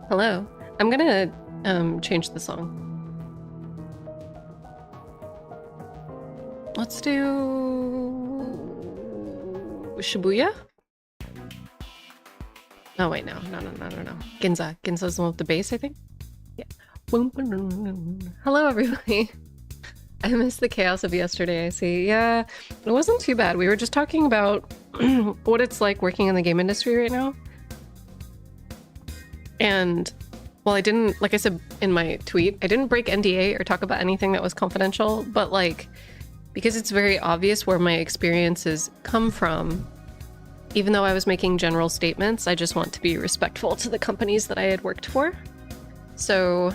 Hello. I'm gonna change the song. Let's do Shibuya? Oh wait, no. Ginza. Ginza's the one with the bass, I think? Yeah. Hello everybody. I missed the chaos of yesterday, I see. Yeah, it wasn't too bad. We were just talking about what it's like working in the game industry right now. And well, I didn't, like I said in my tweet, I didn't break NDA or talk about anything that was confidential, but like, because it's very obvious where my experiences come from, even though I was making general statements, I just want to be respectful to the companies that I had worked for. So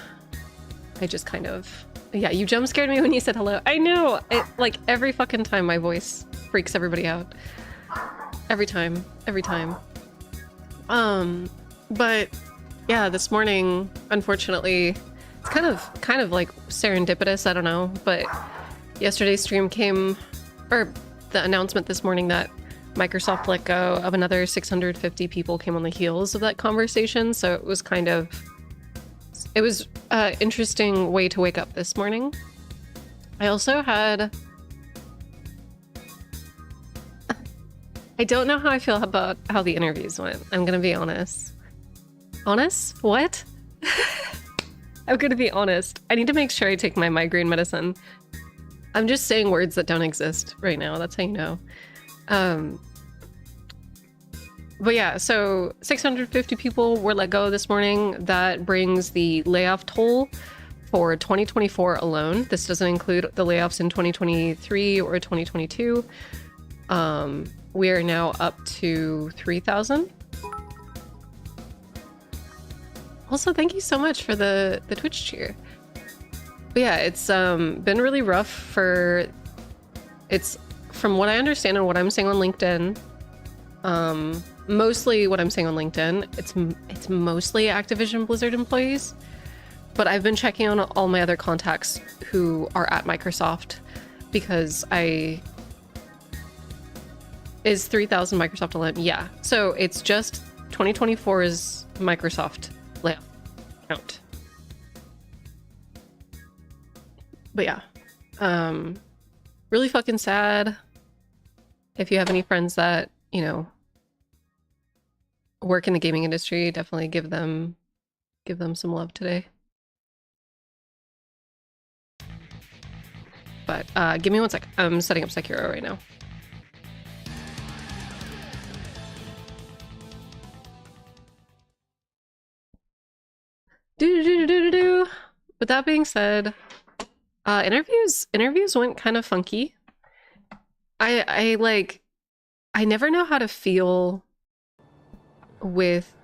I just kind of, yeah, you jump scared me when you said hello. I know, it, like every fucking time my voice freaks everybody out. Every time. But yeah, this morning, unfortunately, it's kind of like serendipitous, I don't know, but yesterday's stream came, or the announcement this morning that Microsoft let go of another 650 people came on the heels of that conversation, so it was it was an interesting way to wake up this morning. I also had... I don't know how I feel about how the interviews went, I'm gonna be honest. Honest? What? I'm gonna be honest. I need to make sure I take my migraine medicine. I'm just saying words that don't exist right now, that's how you know. But yeah, so 650 people were let go this morning. That brings the layoff toll for 2024 alone. This doesn't include the layoffs in 2023 or 2022. We are now up to 3,000. Also, thank you so much for the Twitch cheer. But yeah, it's been really rough for... It's, from what I understand and what I'm saying on LinkedIn, mostly what I'm saying on LinkedIn, it's mostly Activision Blizzard employees. But I've been checking on all my other contacts who are at Microsoft because Is 3,000 Microsoft alone? Yeah. So it's just 2024's Microsoft layoff count. But yeah, really fucking sad. If you have any friends that, you know, work in the gaming industry, definitely give them some love today. But give me one sec. I'm setting up Sekiro right now. With that being said, interviews went kind of funky. I never know how to feel with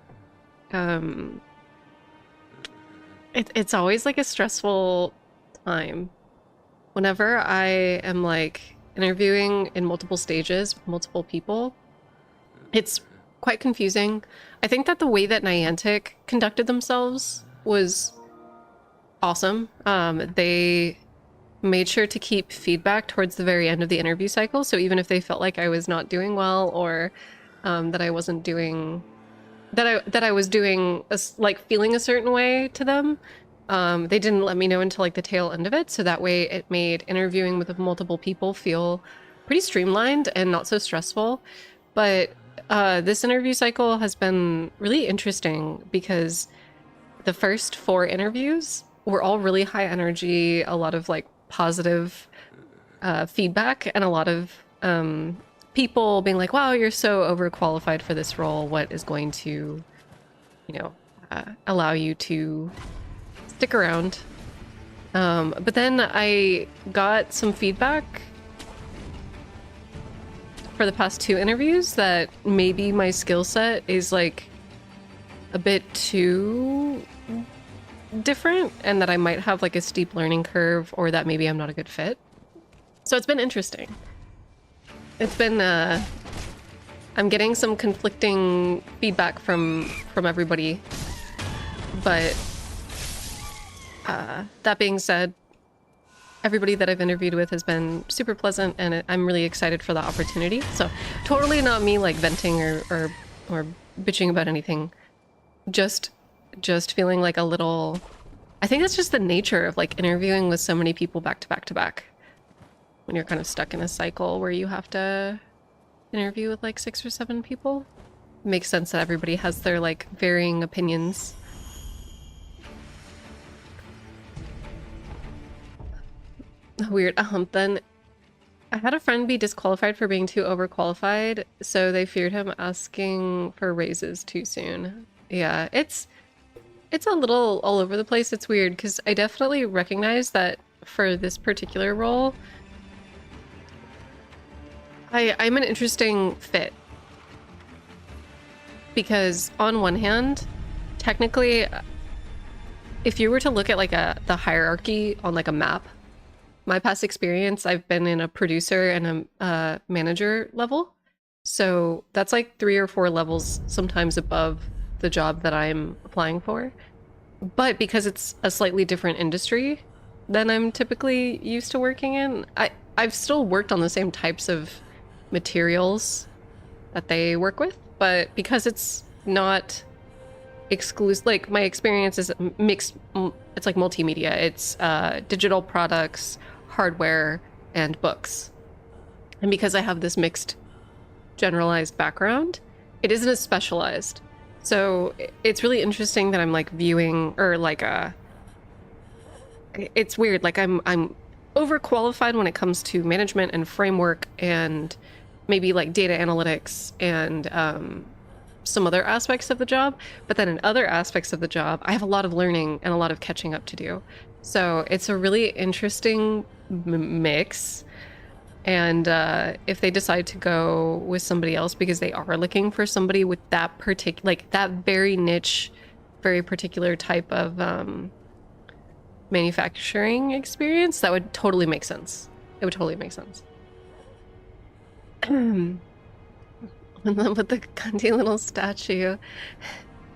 it's always like a stressful time whenever I am like interviewing in multiple stages with multiple people. It's quite confusing. I think that the way that Niantic conducted themselves was awesome. They made sure to keep feedback towards the very end of the interview cycle, so even if they felt like I was not doing well or that I wasn't doing that I was doing like feeling a certain way to them, they didn't let me know until like the tail end of it, so that way it made interviewing with multiple people feel pretty streamlined and not so stressful. But this interview cycle has been really interesting because the first 4 interviews were all really high energy, a lot of like positive feedback, and a lot of people being like, wow, you're so overqualified for this role. What is going to, you know, allow you to stick around? But then I got some feedback for the past 2 interviews that maybe my skill set is like a bit too different and that I might have like a steep learning curve, or that maybe I'm not a good fit. So it's been interesting. It's been I'm getting some conflicting feedback from everybody, but that being said, everybody that I've interviewed with has been super pleasant, and I'm really excited for the opportunity. So totally not me like venting or bitching about anything. Just just feeling like a little... I think that's just the nature of like interviewing with so many people back to back to back. When you're kind of stuck in a cycle where you have to interview with like 6 or 7 people. It makes sense that everybody has their like varying opinions. Weird. Then I had a friend be disqualified for being too overqualified, so they feared him asking for raises too soon. Yeah, it's a little all over the place. It's weird because I definitely recognize that for this particular role, I'm an interesting fit. Because on one hand, technically, if you were to look at like the hierarchy on like a map, my past experience, I've been in a producer and a manager level. So that's like 3 or 4 levels sometimes above the job that I'm applying for. But because it's a slightly different industry than I'm typically used to working in, I've still worked on the same types of materials that they work with, but because it's not exclusive, like my experience is mixed, it's like multimedia. It's digital products, hardware, and books. And because I have this mixed generalized background, it isn't as specialized. So it's really interesting that I'm like viewing, or like it's weird, like I'm overqualified when it comes to management and framework and maybe like data analytics and some other aspects of the job. But then in other aspects of the job, I have a lot of learning and a lot of catching up to do. So it's a really interesting mix. And if they decide to go with somebody else because they are looking for somebody with that particular, like that very niche, very particular type of manufacturing experience, that would totally make sense. It would totally make sense. And then with the cunty little statue,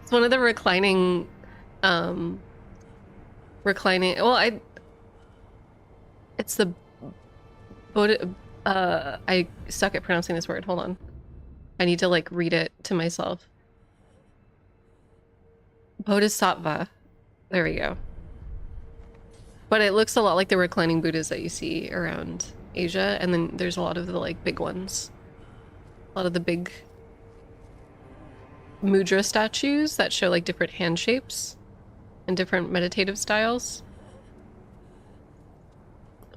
it's one of the reclining, well, it's the I suck at pronouncing this word. Hold on. I need to like read it to myself. Bodhisattva. There we go. But it looks a lot like the reclining Buddhas that you see around Asia, and then there's a lot of the like big ones. A lot of the big mudra statues that show like different hand shapes and different meditative styles.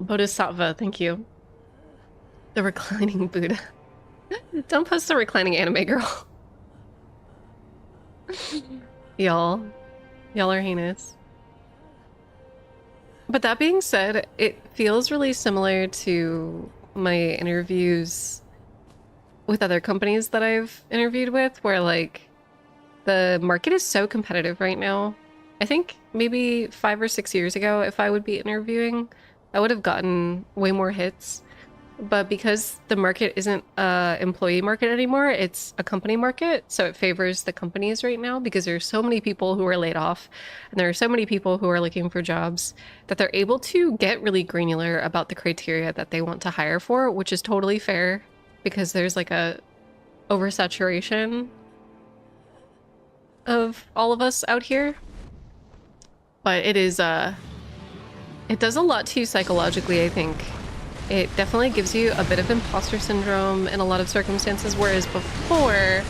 Bodhisattva, thank you. The reclining Buddha. Don't post the reclining anime girl. Y'all are heinous. But that being said, it feels really similar to my interviews with other companies that I've interviewed with, where like the market is so competitive right now. I think maybe 5 or 6 years ago, if I would be interviewing, I would have gotten way more hits. But because the market isn't an employee market anymore, it's a company market. So it favors the companies right now because there are so many people who are laid off and there are so many people who are looking for jobs that they're able to get really granular about the criteria that they want to hire for, which is totally fair because there's like a oversaturation of all of us out here. But it is, it does a lot to you psychologically, I think. It definitely gives you a bit of imposter syndrome in a lot of circumstances, whereas before,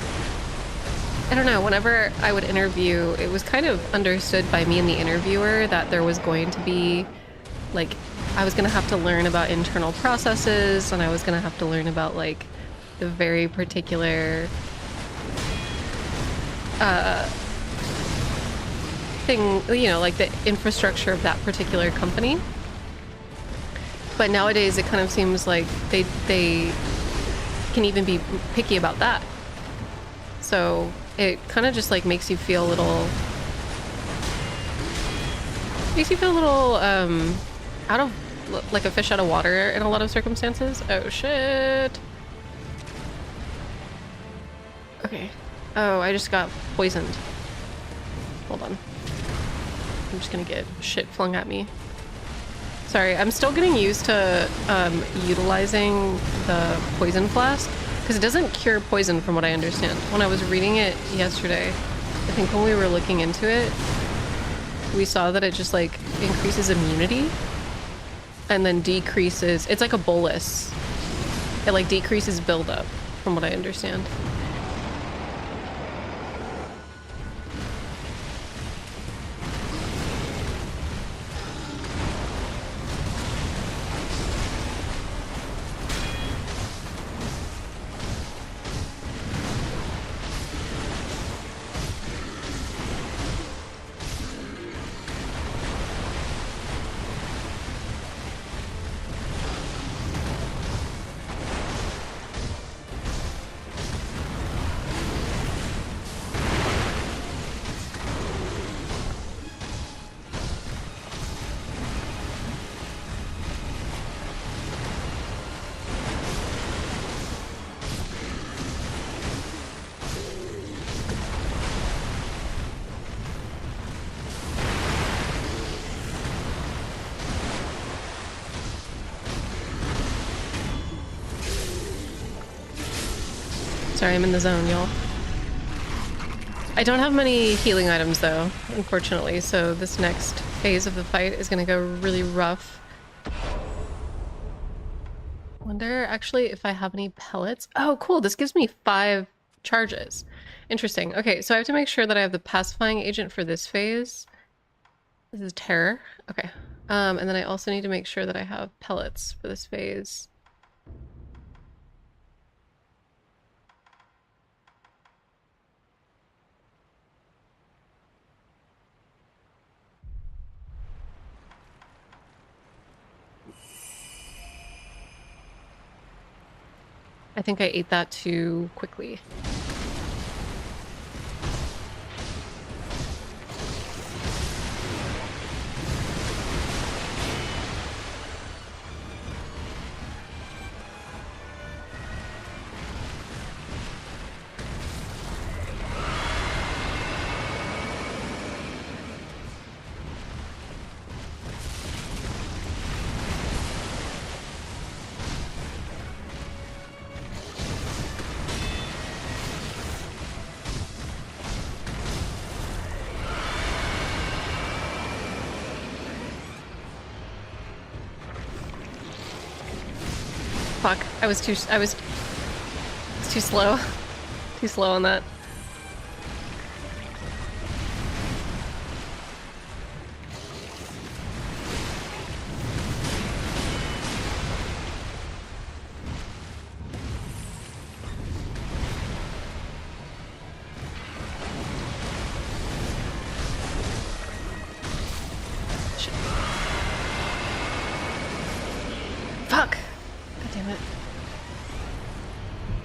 I don't know, whenever I would interview, it was kind of understood by me and the interviewer that there was going to be, like, I was going to have to learn about internal processes, and I was going to have to learn about, like, the very particular thing, you know, like the infrastructure of that particular company. But nowadays, it kind of seems like they can even be picky about that. So it kind of just like makes you feel a little out of, like a fish out of water in a lot of circumstances. Oh shit. Okay. Oh, I just got poisoned. Hold on. I'm just gonna get shit flung at me. Sorry, I'm still getting used to utilizing the poison flask because it doesn't cure poison from what I understand. When I was reading it yesterday, I think when we were looking into it, we saw that it just like increases immunity and then decreases. It's like a bolus. It like decreases buildup, from what I understand. Sorry, I'm in the zone, y'all. I don't have many healing items, though, unfortunately, so this next phase of the fight is gonna go really rough. Wonder, actually, if I have any pellets. Oh, cool, this gives me 5 charges. Interesting. Okay, so I have to make sure that I have the pacifying agent for this phase. This is terror. Okay. And then I also need to make sure that I have pellets for this phase. I think I ate that too quickly. Fuck, I was too slow. Too slow on that. Shit. Fuck! God damn it.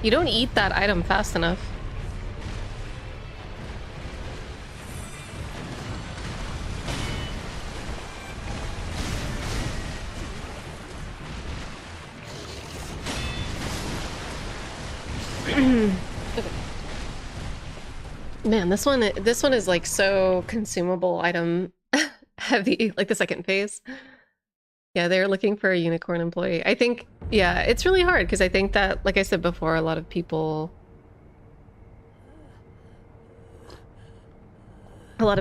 You don't eat that item fast enough. Man, this one is like so consumable item heavy, like the second phase. Yeah, they're looking for a unicorn employee. I think, yeah, it's really hard because I think that, like I said before, a lot of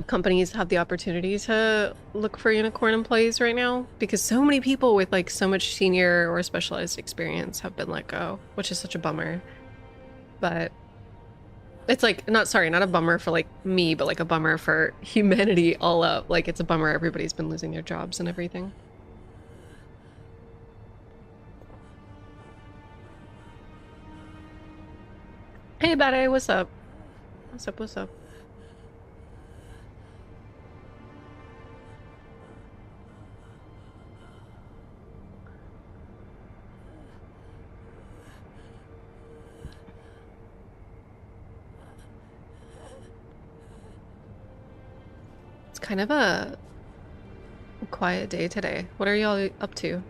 companies have the opportunity to look for unicorn employees right now because so many people with like so much senior or specialized experience have been let go, which is such a bummer. But it's like, not a bummer for like me, but like a bummer for humanity all up. Like it's a bummer everybody's been losing their jobs and everything. Hey, Bade, what's up? What's up, what's up? It's kind of a quiet day today. What are y'all up to?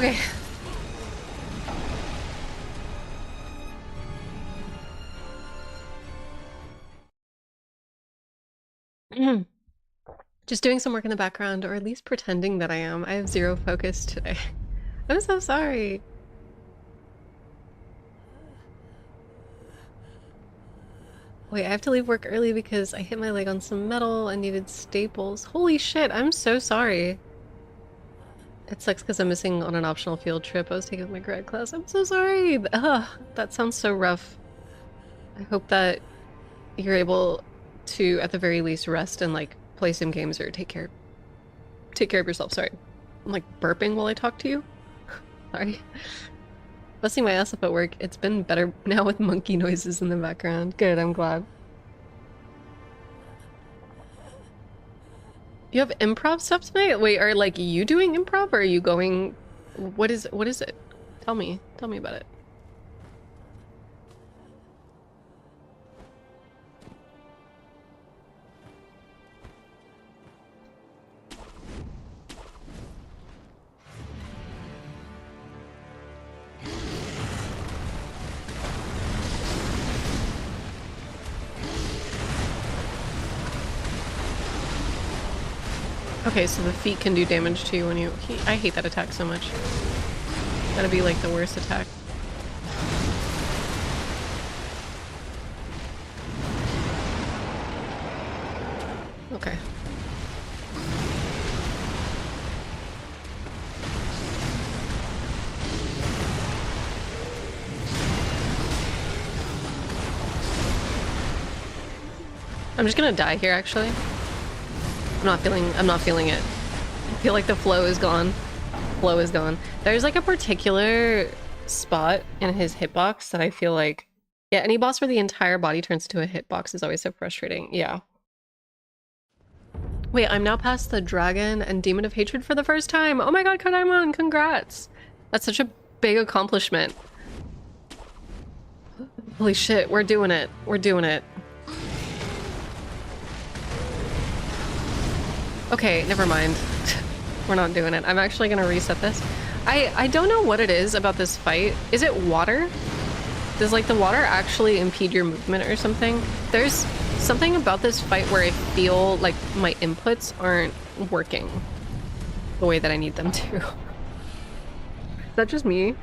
Okay. Just doing some work in the background, or at least pretending that I am. I have zero focus today. I'm so sorry. Wait, I have to leave work early because I hit my leg on some metal and needed staples. Holy shit, I'm so sorry. It sucks because I'm missing on an optional field trip I was taking with my grad class. I'm so sorry. Ugh, that sounds so rough. I hope that you're able to, at the very least, rest and like play some games or take care of yourself. Sorry, I'm like burping while I talk to you. Sorry. Busting my ass up at work. It's been better now with monkey noises in the background. Good, I'm glad. You have improv stuff tonight? Wait, are like you doing improv or are you going... What is it? Tell me about it. Okay, so the feet can do damage to you when you... I hate that attack so much. Gotta be like the worst attack. Okay. I'm just gonna die here, actually. I'm not feeling it. I feel like the flow is gone. Flow is gone. There's like a particular spot in his hitbox that I feel like... Yeah, any boss where the entire body turns into a hitbox is always so frustrating. Yeah. Wait, I'm now past the dragon and demon of hatred for the first time. Oh my god, Kadaimon, congrats! That's such a big accomplishment. Holy shit, we're doing it. We're doing it. Okay, never mind. We're not doing it. I'm actually gonna reset this. I don't know what it is about this fight. Is it water? Does like the water actually impede your movement or something? There's something about this fight where I feel like my inputs aren't working the way that I need them to. Is that just me?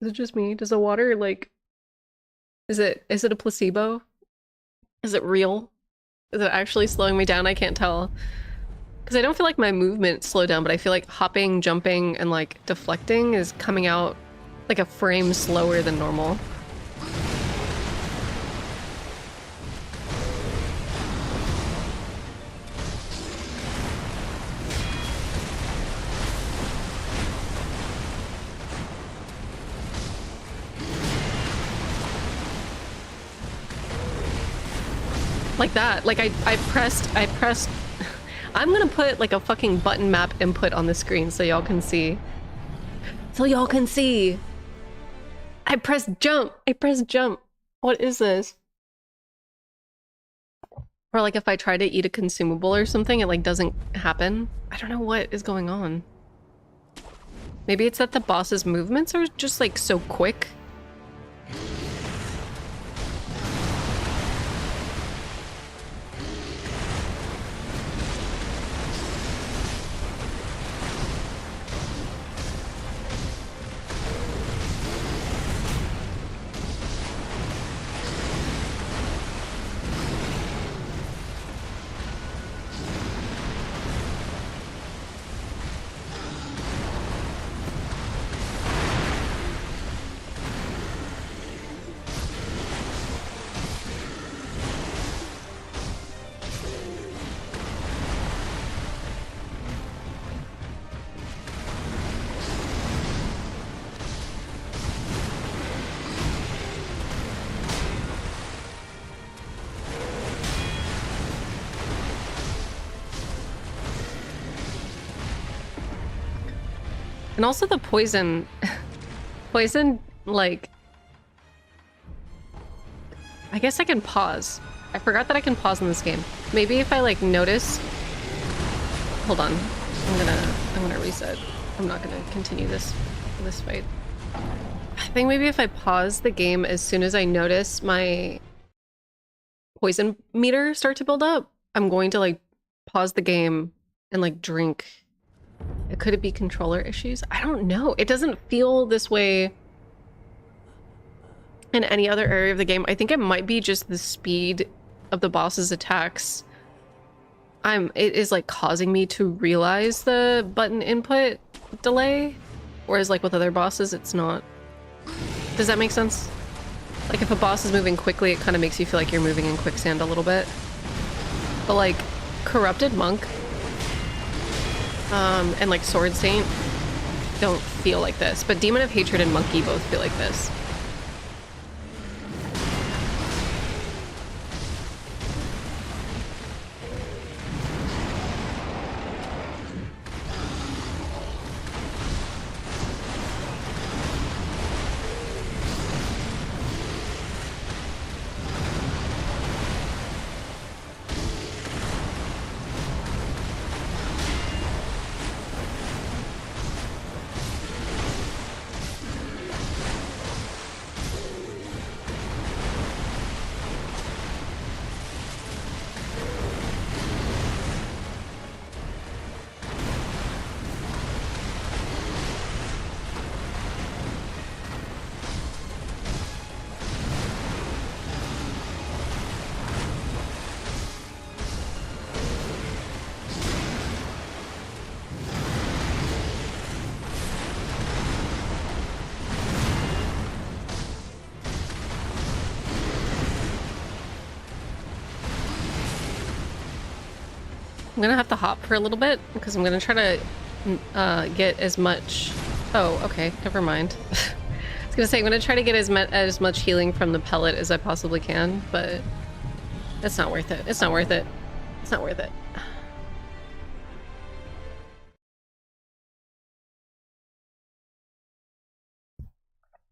Is it just me? Does the water like... Is it a placebo? Is it real? Is it actually slowing me down? I can't tell. Because I don't feel like my movement slowed down, but I feel like hopping, jumping, and like deflecting is coming out like a frame slower than normal. Like that. Like I pressed I'm gonna put like a fucking button map input on the screen so y'all can see. So y'all can see. I pressed jump. I pressed jump. What is this? Or like if I try to eat a consumable or something, it like doesn't happen. I don't know what is going on. Maybe it's that the boss's movements are just like so quick. And also the poison. Poison, like... I guess I can pause. I forgot that I can pause in this game. Maybe if I, like, notice... Hold on. I'm gonna reset. I'm not gonna continue this fight. I think maybe if I pause the game as soon as I notice my poison meter start to build up, I'm going to like pause the game and like drink. Could it be controller issues? I don't know. It doesn't feel this way in any other area of the game. I think it might be just the speed of the boss's attacks. It is like causing me to realize the button input delay, whereas like with other bosses, it's not. Does that make sense? Like if a boss is moving quickly, it kind of makes you feel like you're moving in quicksand a little bit. But like Corrupted Monk and like Sword Saint don't feel like this, but Demon of Hatred and Monkey both feel like this. I'm gonna have to hop for a little bit because I'm gonna try to get as much. Oh, okay, never mind. I was gonna say I'm gonna try to get as much healing from the pellet as I possibly can, but it's not worth it. It's not worth it. It's not worth it.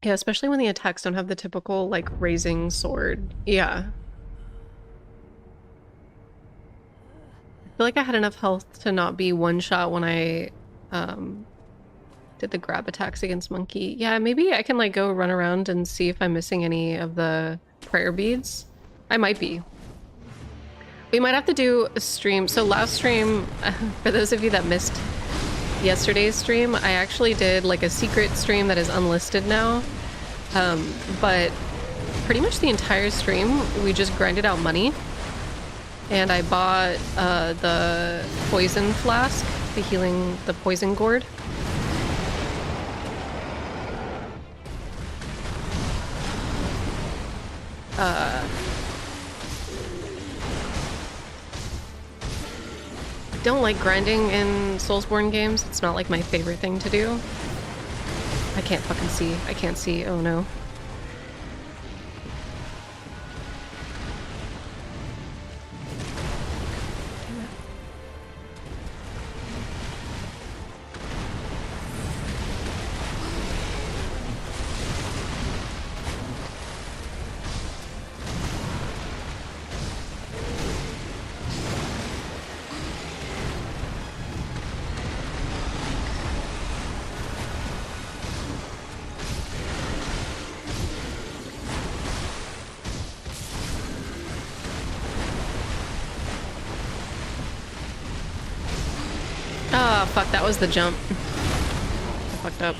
Yeah, especially when the attacks don't have the typical like raising sword. Yeah. I feel like I had enough health to not be one shot when I did the grab attacks against Monkey. Yeah, maybe I can like go run around and see if I'm missing any of the prayer beads. I might be. We might have to do a stream. So last stream, for those of you that missed yesterday's stream, I actually did like a secret stream that is unlisted now. But pretty much the entire stream, we just grinded out money. And I bought the poison flask, the poison gourd. I don't like grinding in Soulsborne games. It's not like my favorite thing to do. I can't fucking see. I can't see. Oh no. Ah, fuck, that was the jump. I fucked up.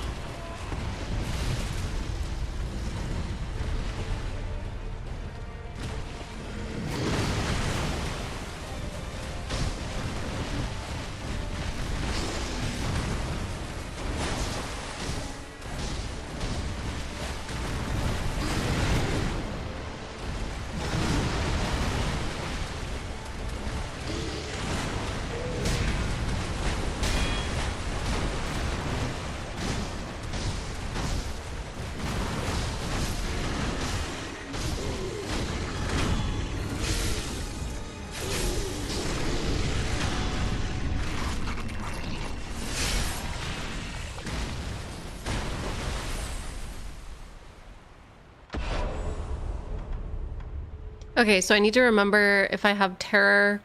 Okay, so I need to remember if I have terror.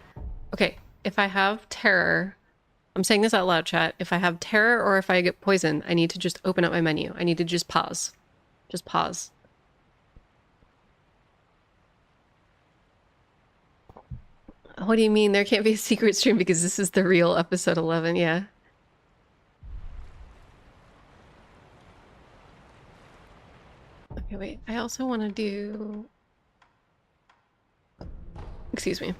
Okay, if I have terror, I'm saying this out loud, chat. If I have terror or if I get poisoned, I need to just open up my menu. I need to just pause. Just pause. What do you mean? There can't be a secret stream because this is the real episode 11, yeah. Okay, wait. I also want to do... Excuse me.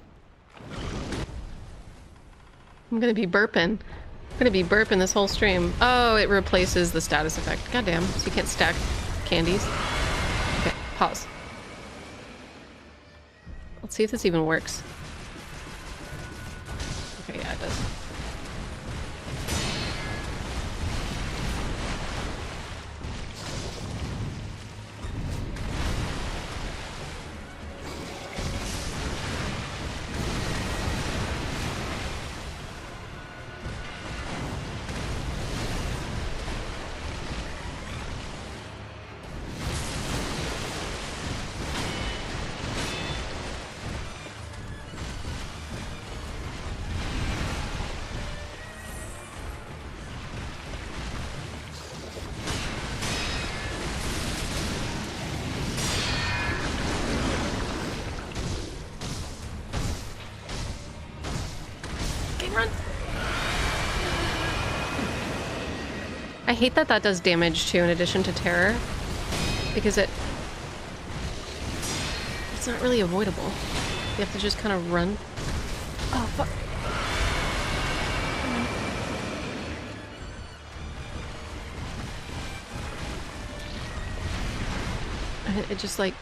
I'm gonna be burping. I'm gonna be burping this whole stream. Oh, it replaces the status effect. Goddamn. So you can't stack candies. Okay, pause. Let's see if this even works. Okay, yeah, it does. I hate that that does damage too in addition to terror, because it's not really avoidable. You have to just kind of run. Oh, fuck. It just like...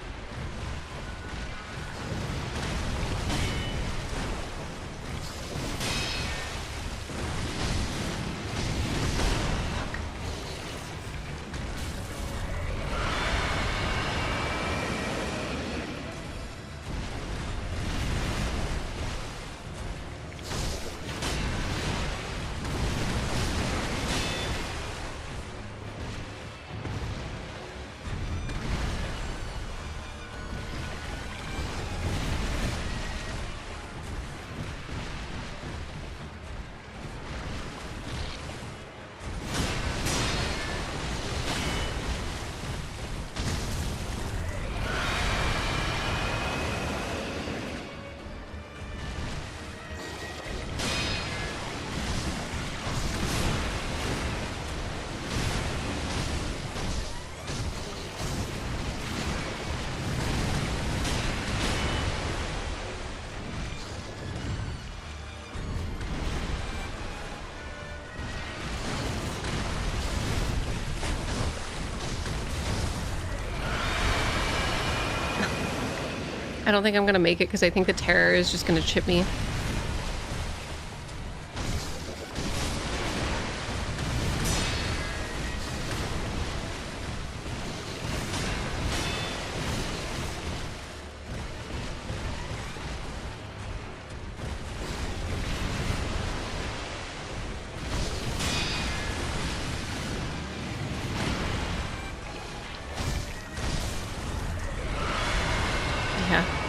I don't think I'm gonna make it because I think the terror is just gonna chip me.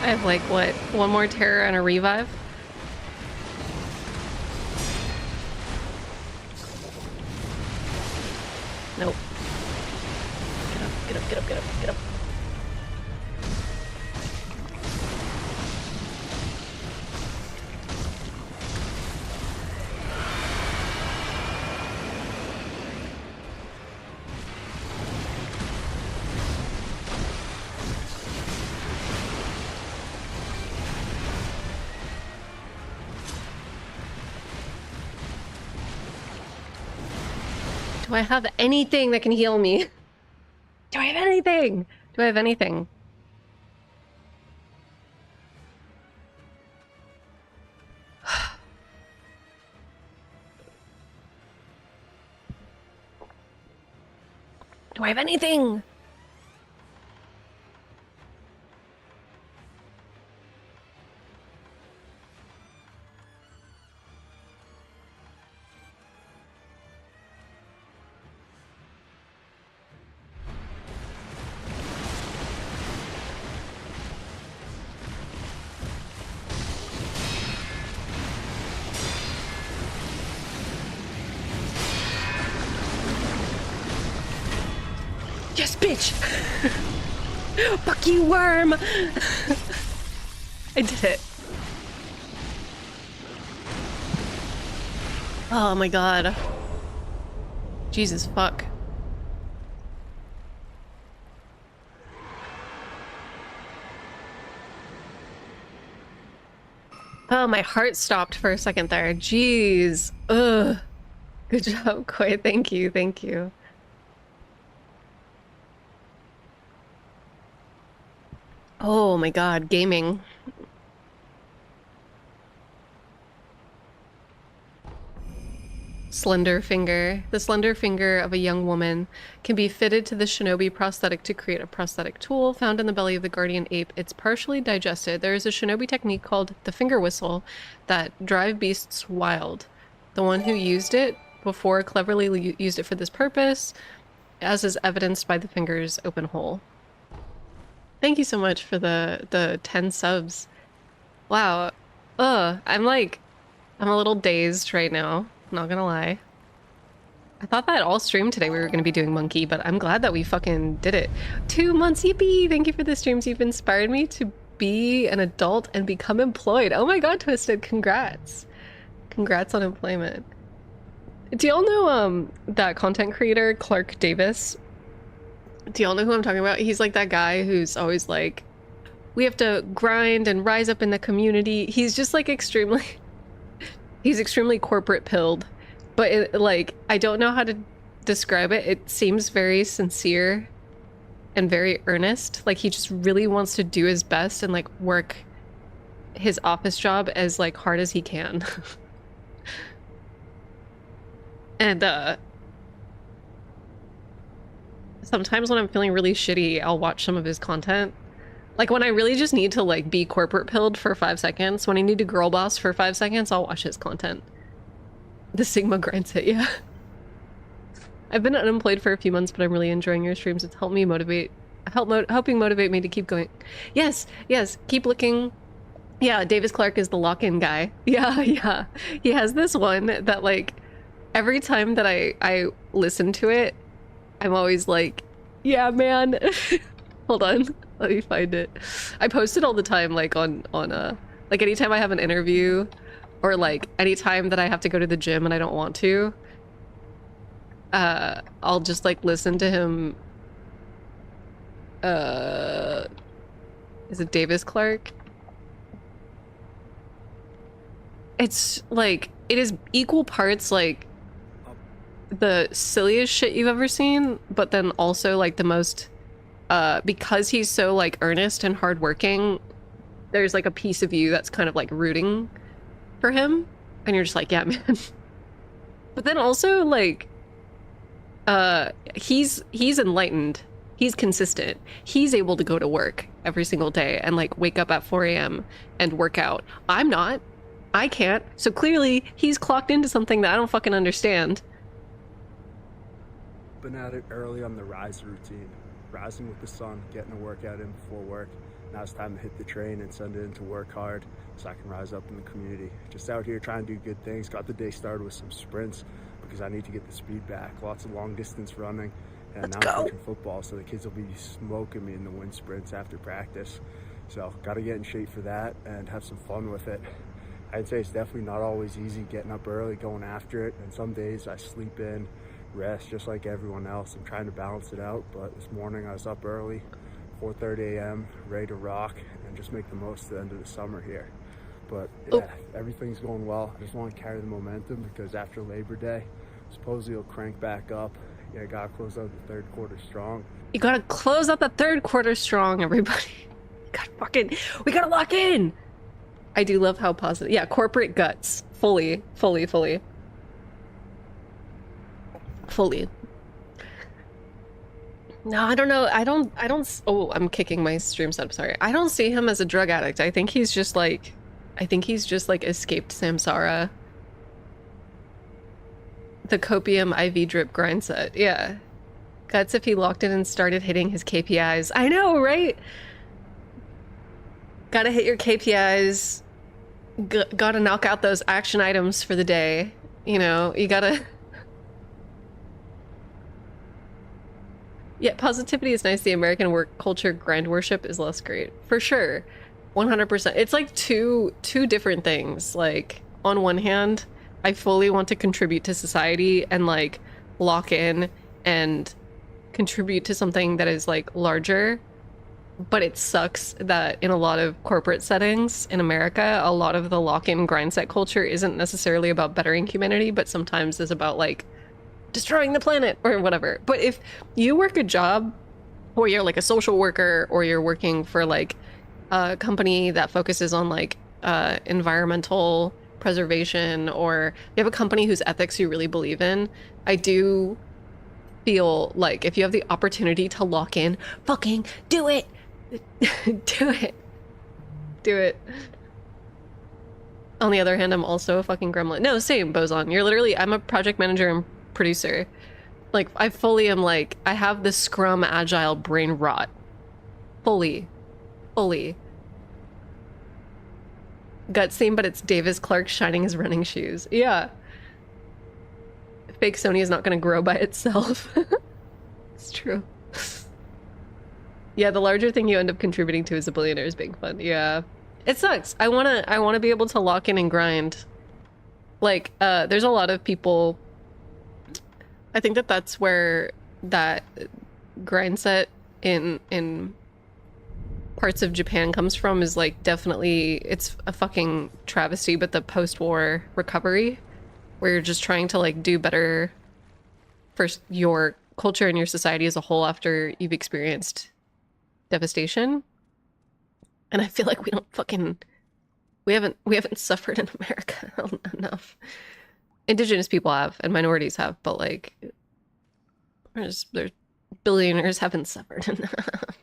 I have like, what, one more terror and a revive? Nope. Get up, get up, get up, get up, get up. Do I have anything that can heal me? Do I have anything? Do I have anything? Do I have anything? bitch! Fuck you, worm! I did it. Oh my god. Jesus fuck. Oh, my heart stopped for a second there. Jeez. Ugh. Good job, Koi. Thank you, thank you. Oh my god, gaming. Slender finger. The slender finger of a young woman can be fitted to the shinobi prosthetic to create a prosthetic tool found in the belly of the guardian ape. It's partially digested. There is a shinobi technique called the finger whistle that drive beasts wild. The one who used it before cleverly used it for this purpose, as is evidenced by the finger's open hole. Thank you so much for the 10 subs. Wow. I'm a little dazed right now. Not gonna lie. I thought that all stream today we were gonna be doing monkey, but I'm glad that we fucking did it. 2 months, yippee! Thank you for the streams. You've inspired me to be an adult and become employed. Oh my god, Twisted, congrats. Congrats on employment. Do y'all know that content creator, Clark Davis? Do y'all know who I'm talking about? He's like that guy who's always like, we have to grind and rise up in the community. He's just like extremely... He's extremely corporate pilled, but like, I don't know how to describe it. It seems very sincere and very earnest. Like he just really wants to do his best and like work his office job as like hard as he can. And sometimes when I'm feeling really shitty, I'll watch some of his content. Like when I really just need to like be corporate pilled for 5 seconds, when I need to girl boss for 5 seconds, I'll watch his content. The Sigma grinds it, yeah. I've been unemployed for a few months, but I'm really enjoying your streams. It's helped me helping motivate me to keep going. Yes, keep looking. Yeah, Davis Clark is the lock-in guy. Yeah. He has this one that like, every time that I listen to it, I'm always like, yeah, man. Hold on. Let me find it. I post it all the time, like on like anytime I have an interview or like anytime that I have to go to the gym and I don't want to, I'll just like listen to him. Is it Davis Clark? It's like, it is equal parts like the silliest shit you've ever seen, but then also like the most because he's so like earnest and hardworking, there's like a piece of you that's kind of like rooting for him, and you're just like, yeah, man. But then also like, he's enlightened, he's consistent, he's able to go to work every single day and like wake up at 4 a.m. and work out. I'm not. I can't. So clearly he's clocked into something that I don't fucking understand. Been at it early on the rise routine. Rising with the sun, getting a workout in before work. Now it's time to hit the train and send it in to work hard so I can rise up in the community. Just out here trying to do good things. Got the day started with some sprints because I need to get the speed back. Lots of long distance running. And now I'm coaching football, so the kids will be smoking me in the wind sprints after practice. So got to get in shape for that and have some fun with it. I'd say it's definitely not always easy getting up early, going after it. And some days I sleep in, rest just like everyone else. I'm trying to balance it out, but this morning I was up early, 4:30 a.m., ready to rock and just make the most of the end of the summer here. But yeah, everything's going well. I just want to carry the momentum because after Labor Day, supposedly it'll crank back up. Yeah, I gotta close out the third quarter strong. You gotta close out the third quarter strong, everybody. We gotta lock in. I do love how positive. Yeah, corporate guts. Fully. No, I don't know. I don't, oh, I'm kicking my stream setup, sorry. I don't see him as a drug addict. I think he's just like escaped samsara. The copium IV drip grind set, yeah. Guts if he locked in and started hitting his KPIs. I know, right? Gotta hit your KPIs. Gotta knock out those action items for the day. You know, you gotta... Yeah, positivity is nice. The American work culture grind worship is less great. For sure. 100%. It's like two different things. Like, on one hand, I fully want to contribute to society and like lock in and contribute to something that is like larger. But it sucks that in a lot of corporate settings in America, a lot of the lock-in grind set culture isn't necessarily about bettering humanity, but sometimes is about like destroying the planet or whatever. But if you work a job or you're like a social worker or you're working for like a company that focuses on like environmental preservation, or you have a company whose ethics you really believe in, I do feel like if you have the opportunity to lock in, fucking do it. Do it. Do it. On the other hand, I'm also a fucking gremlin. No, same, Boson. You're literally, I'm a project manager and producer. Like, I fully am like, I have the Scrum Agile brain rot. Fully. Fully. Gut scene, but it's Davis Clark shining his running shoes. Yeah. Fake Sony is not going to grow by itself. It's true. Yeah, the larger thing you end up contributing to is a billionaires being fun. Yeah. It sucks. I wanna be able to lock in and grind. Like, there's a lot of people. I think that that's where that grind set in parts of Japan comes from, is like definitely, it's a fucking travesty, but the post-war recovery, where you're just trying to like do better for your culture and your society as a whole after you've experienced devastation. And I feel like we don't fucking, we haven't suffered in America enough. Indigenous people have, and minorities have, but like, there's billionaires haven't suffered enough.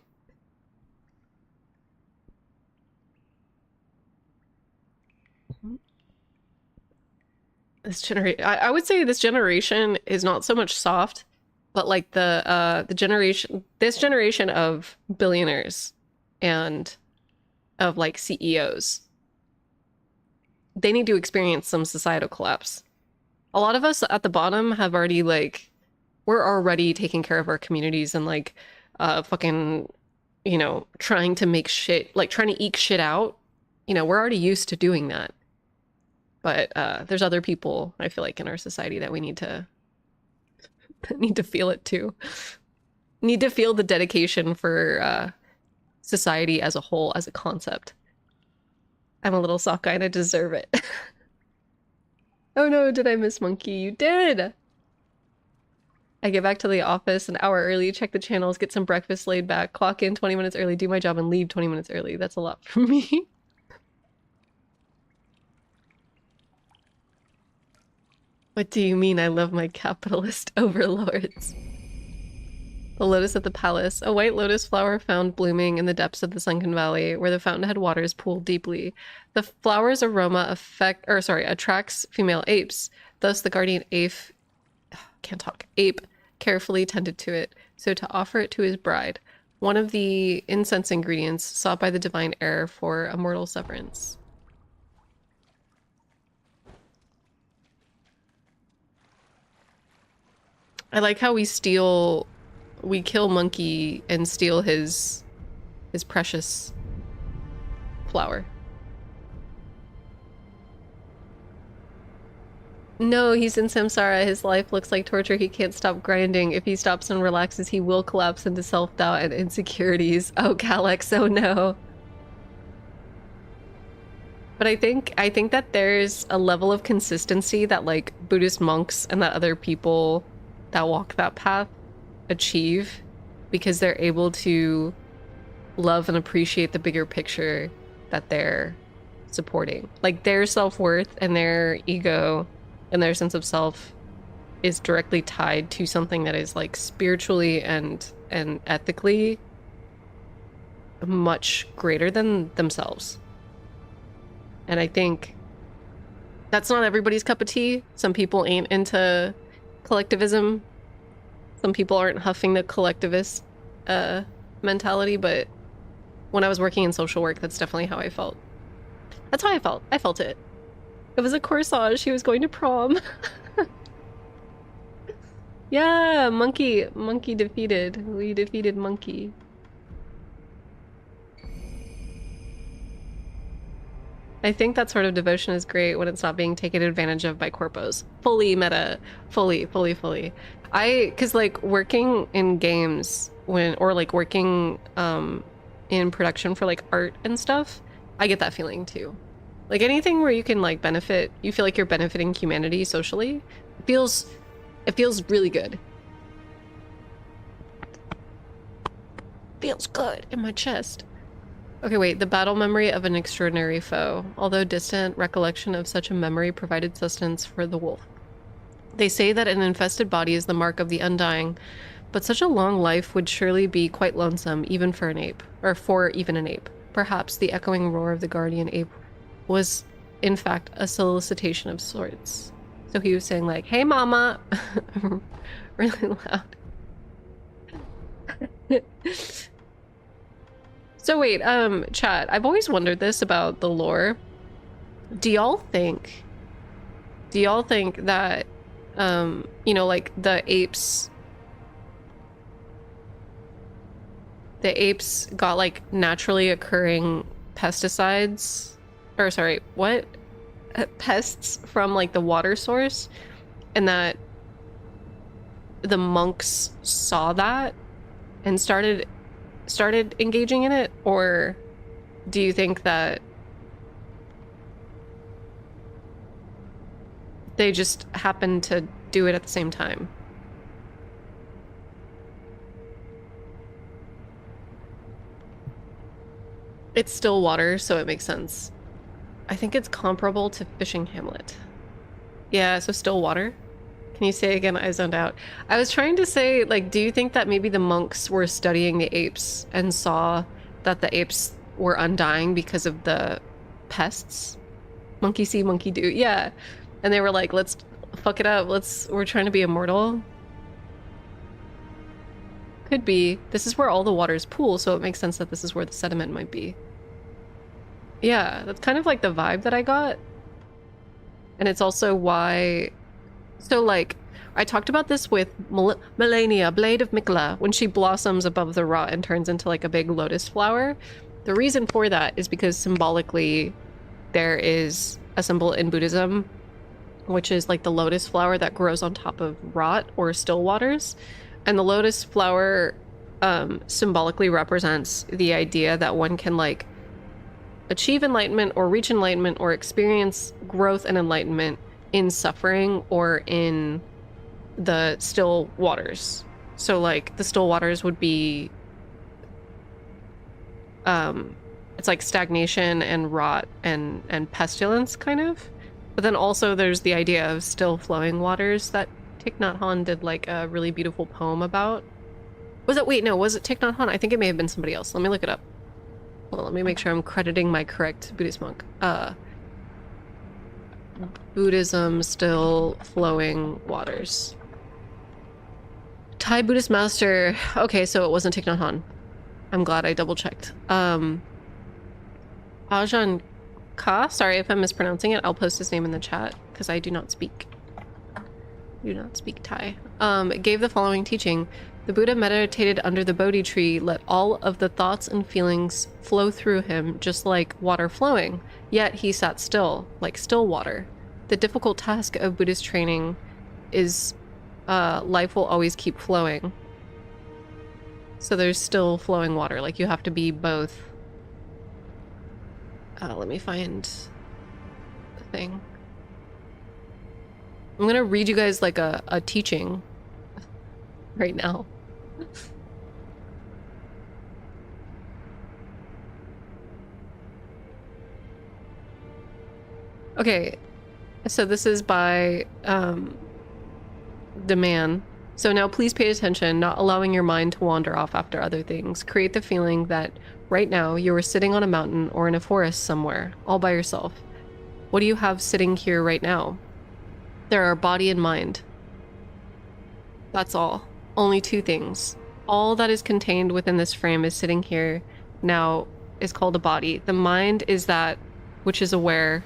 This generation, I would say this generation is not so much soft, but like the generation, this generation of billionaires and of like CEOs, they need to experience some societal collapse. A lot of us at the bottom have already like, we're already taking care of our communities and like fucking, you know, trying to make shit, like trying to eke shit out. You know, we're already used to doing that. But there's other people, I feel like, in our society that we need to feel it too. Need to feel the dedication for society as a whole, as a concept. I'm a little soft guy and I deserve it. Oh no, did I miss Monkey? You did! I get back to the office an hour early, check the channels, get some breakfast laid back, clock in 20 minutes early, do my job, and leave 20 minutes early. That's a lot for me. What do you mean I love my capitalist overlords? The lotus at the palace. A white lotus flower found blooming in the depths of the sunken valley, where the fountainhead waters pool deeply. The flower's aroma attracts female apes. Thus the guardian ape carefully tended to it, so to offer it to his bride, one of the incense ingredients sought by the divine heir for a mortal severance. I like how we kill Monkey and steal his precious flower. No, he's in samsara. His life looks like torture. He can't stop grinding. If he stops and relaxes, he will collapse into self-doubt and insecurities. Oh, Calyx, oh no. But I think that there's a level of consistency that like Buddhist monks and that other people that walk that path achieve, because they're able to love and appreciate the bigger picture that they're supporting. Like their self-worth and their ego and their sense of self is directly tied to something that is like spiritually and ethically much greater than themselves. And I think that's not everybody's cup of tea. Some people ain't into collectivism. Some people aren't huffing the collectivist mentality, but when I was working in social work, that's definitely how I felt. That's how I felt. I felt it. It was a corsage. She was going to prom. Yeah, monkey defeated. We defeated monkey. I think that sort of devotion is great when it's not being taken advantage of by corpos. Fully meta, fully. Cause like working in games or like working in production for like art and stuff, I get that feeling too. Like anything where you can like benefit, you feel like you're benefiting humanity socially, it feels really good. Feels good in my chest. Okay, wait. The battle memory of an extraordinary foe. Although distant, recollection of such a memory provided sustenance for the wolf. They say that an infested body is the mark of the undying, but such a long life would surely be quite lonesome, even for an ape, or for even an ape. Perhaps the echoing roar of the guardian ape was, in fact, a solicitation of sorts. So he was saying like, "Hey, mama," really loud. So wait, chat, I've always wondered this about the lore. Do y'all think that, you know, like the apes got like naturally occurring pesticides, or sorry, what? Pests from like the water source, and that the monks saw that and started engaging in it? Or do you think that they just happened to do it at the same time? It's still water, so it makes sense. I think it's comparable to Fishing Hamlet. Yeah, so still water. Can you say again? I zoned out. I was trying to say, like, do you think that maybe the monks were studying the apes and saw that the apes were undying because of the pests? Monkey see, monkey do. Yeah. And they were like, let's fuck it up. We're trying to be immortal. Could be. This is where all the waters pool, so it makes sense that this is where the sediment might be. Yeah, that's kind of like the vibe that I got. And it's also why... So, like, I talked about this with Melania, Blade of Mikla, when she blossoms above the rot and turns into, like, a big lotus flower. The reason for that is because symbolically there is a symbol in Buddhism, which is, like, the lotus flower that grows on top of rot or still waters. And the lotus flower symbolically represents the idea that one can, like, achieve enlightenment or reach enlightenment or experience growth and enlightenment in suffering or in the still waters. So like the still waters would be it's like stagnation and rot and pestilence kind of. But then also there's the idea of still flowing waters that Thich Nhat Hanh did like a really beautiful poem about. Was it Thich Nhat Hanh? I think it may have been somebody else. Let me look it up. Well, let me make sure I'm crediting my correct Buddhist monk. Buddhism, still flowing waters. Thai Buddhist master. Okay, so it wasn't Thich Nhat Hanh. I'm glad I double checked. Ajahn Ka. Sorry if I'm mispronouncing it. I'll post his name in the chat because I do not speak Thai. Gave the following teaching. The Buddha meditated under the Bodhi tree, let all of the thoughts and feelings flow through him, just like water flowing. Yet he sat still, like still water. The difficult task of Buddhist training is life will always keep flowing. So there's still flowing water, like you have to be both. Let me find the thing. I'm gonna read you guys like a teaching right now. Okay, so this is by the man. So now please pay attention, not allowing your mind to wander off after other things. Create the feeling that right now you are sitting on a mountain or in a forest somewhere, all by yourself. What do you have sitting here right now? There are body and mind. That's all. Only two things. All that is contained within this frame is sitting here now is called a body. The mind is that which is aware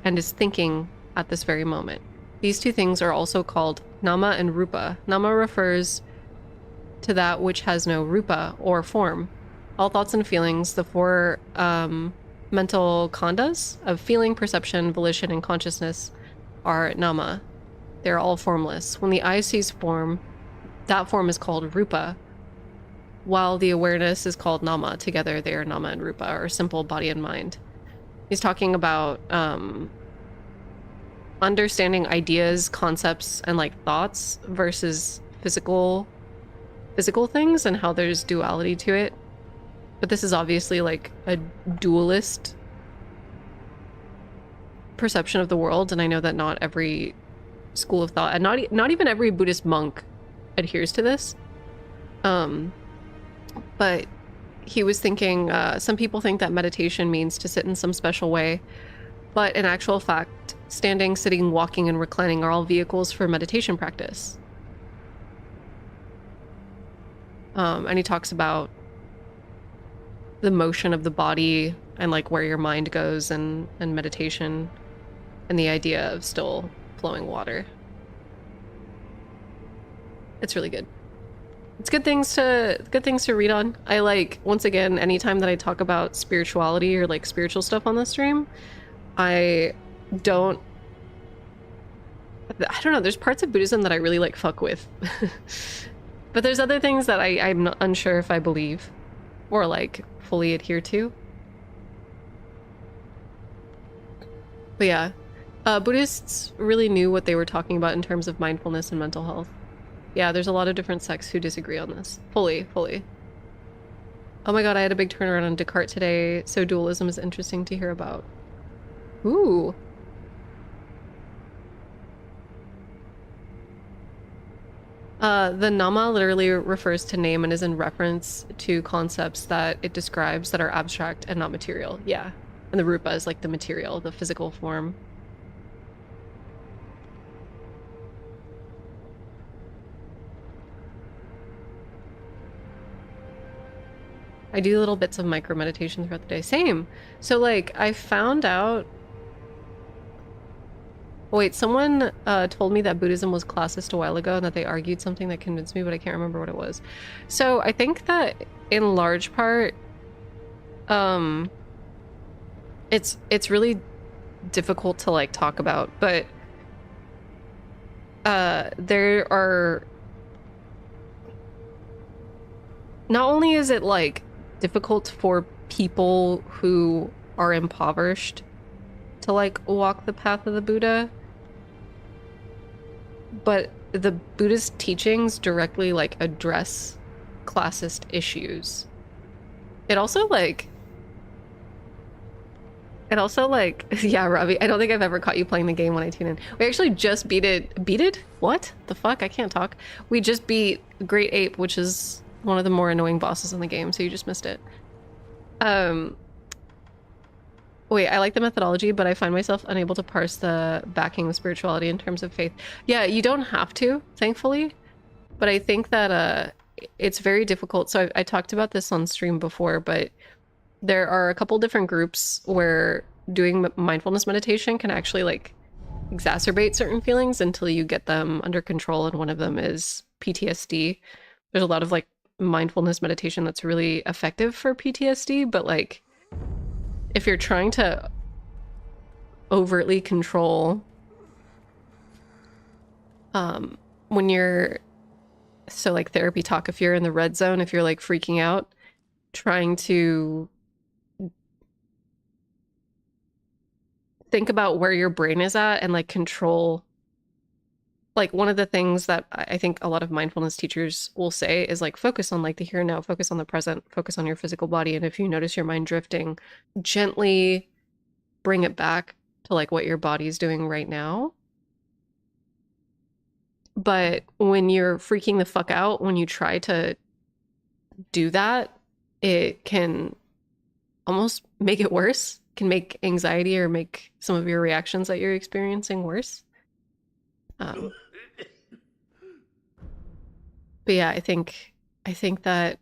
and is thinking at this very moment. These two things are also called nama and rupa. Nama refers to that which has no rupa or form. All thoughts and feelings, the four mental khandhas of feeling, perception, volition, and consciousness are nama. They're all formless. When the eye sees form, that form is called rupa, while the awareness is called nama. Together they are nama and rupa, or simple body and mind. He's talking about understanding ideas, concepts, and like thoughts versus physical things and how there's duality to it. But this is obviously like a dualist perception of the world, and I know that not every school of thought, and not even every Buddhist monk adheres to this. But he was thinking, some people think that meditation means to sit in some special way, but in actual fact, standing, sitting, walking, and reclining are all vehicles for meditation practice. And he talks about the motion of the body and like where your mind goes, and meditation, and the idea of still flowing water. It's really good. It's good things to read on. I like, once again, anytime that I talk about spirituality or like spiritual stuff on the stream, I don't know, there's parts of Buddhism that I really like fuck with. But there's other things that I'm not unsure if I believe or like fully adhere to. But yeah, Buddhists really knew what they were talking about in terms of mindfulness and mental health. Yeah, there's a lot of different sects who disagree on this. Fully. Oh my god, I had a big turnaround on Descartes today, so dualism is interesting to hear about. Ooh. The nama literally refers to name and is in reference to concepts that it describes that are abstract and not material. Yeah. And the rupa is like the material, the physical form. I do little bits of micro meditation throughout the day. Same. So like I found out. Wait, someone told me that Buddhism was classist a while ago and that they argued something that convinced me, but I can't remember what it was. So I think that in large part, it's really difficult to like talk about, but there are, not only is it like difficult for people who are impoverished to like walk the path of the Buddha, but the Buddhist teachings directly like address classist issues. It also like yeah, Robbie, I don't think I've ever caught you playing the game when I tune in. We actually just beat it? What the fuck? I can't talk. We just beat Great Ape, which is one of the more annoying bosses in the game, so you just missed it. Wait, I like the methodology, but I find myself unable to parse the backing of spirituality in terms of faith. Yeah, you don't have to, thankfully. But I think that it's very difficult. So I talked about this on stream before, but there are a couple different groups where doing mindfulness meditation can actually like exacerbate certain feelings until you get them under control. And one of them is PTSD. There's a lot of like mindfulness meditation that's really effective for PTSD, but like if you're trying to overtly control when you're, so like therapy talk, if you're in the red zone, if you're like freaking out, trying to think about where your brain is at and like control, like one of the things that I think a lot of mindfulness teachers will say is like focus on like the here and now, focus on the present, focus on your physical body, and if you notice your mind drifting, gently bring it back to like what your body's doing right now. But when you're freaking the fuck out, when you try to do that, it can almost make it worse, can make anxiety or make some of your reactions that you're experiencing worse. But yeah, I think that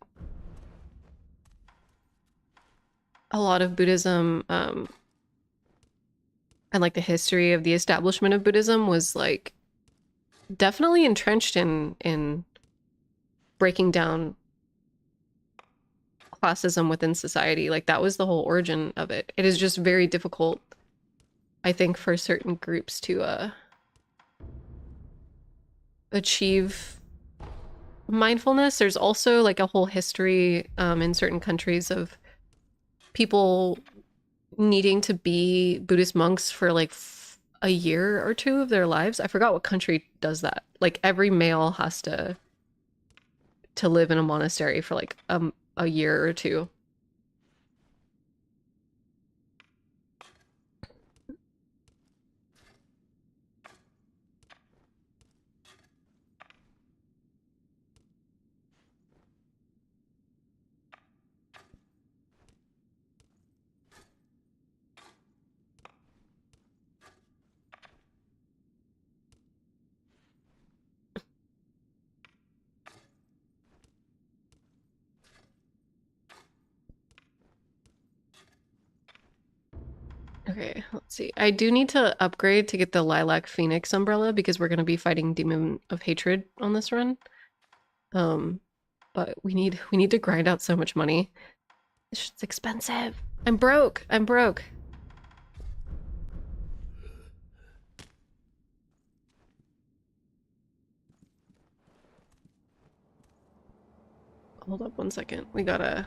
a lot of Buddhism and like the history of the establishment of Buddhism was like definitely entrenched in breaking down classism within society. Like that was the whole origin of it. It is just very difficult, I think, for certain groups to achieve mindfulness. There's also like a whole history in certain countries of people needing to be Buddhist monks for like a year or two of their lives. I forgot what country does that. Like every male has to live in a monastery for like a year or two. Okay, let's see. I do need to upgrade to get the Lilac Phoenix umbrella because we're going to be fighting Demon of Hatred on this run. But we need to grind out so much money. This shit's expensive. I'm broke. I'm broke. Hold up 1 second. We gotta...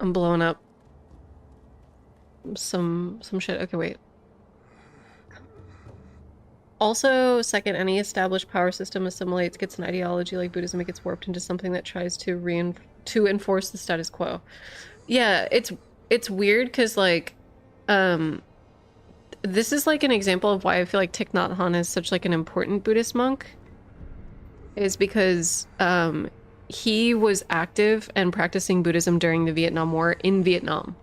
I'm blowing up some shit. Okay, wait. Also, second, any established power system assimilates, gets an ideology like Buddhism, it gets warped into something that tries to enforce the status quo. Yeah, it's weird because like, this is like an example of why I feel like Thich Nhat Hanh is such like an important Buddhist monk. Is because he was active and practicing Buddhism during the Vietnam War in Vietnam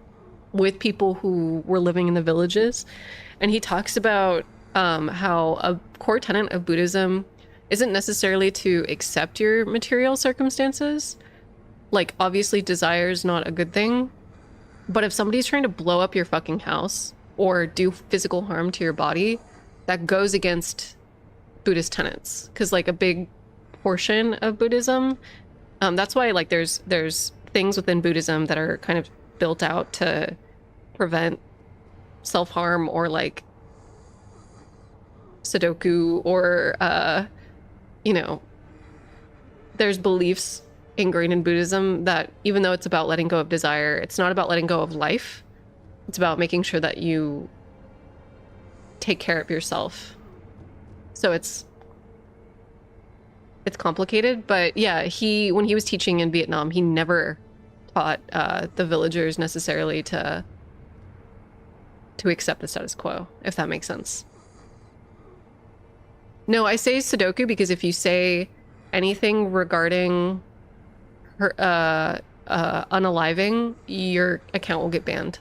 with people who were living in the villages, and he talks about how a core tenet of Buddhism isn't necessarily to accept your material circumstances. Like, obviously, desire is not a good thing, but if somebody's trying to blow up your fucking house or do physical harm to your body, that goes against Buddhist tenets. Because, like, a big portion of Buddhism, that's why, like, there's things within Buddhism that are kind of built out to prevent self-harm or, like, Sudoku or, you know, there's beliefs ingrained in Buddhism that even though it's about letting go of desire, it's not about letting go of life. It's about making sure that you take care of yourself. So it's complicated, but yeah, when he was teaching in Vietnam, he never taught the villagers necessarily to accept the status quo, if that makes sense. No, I say Sudoku because if you say anything regarding her unaliving, your account will get banned.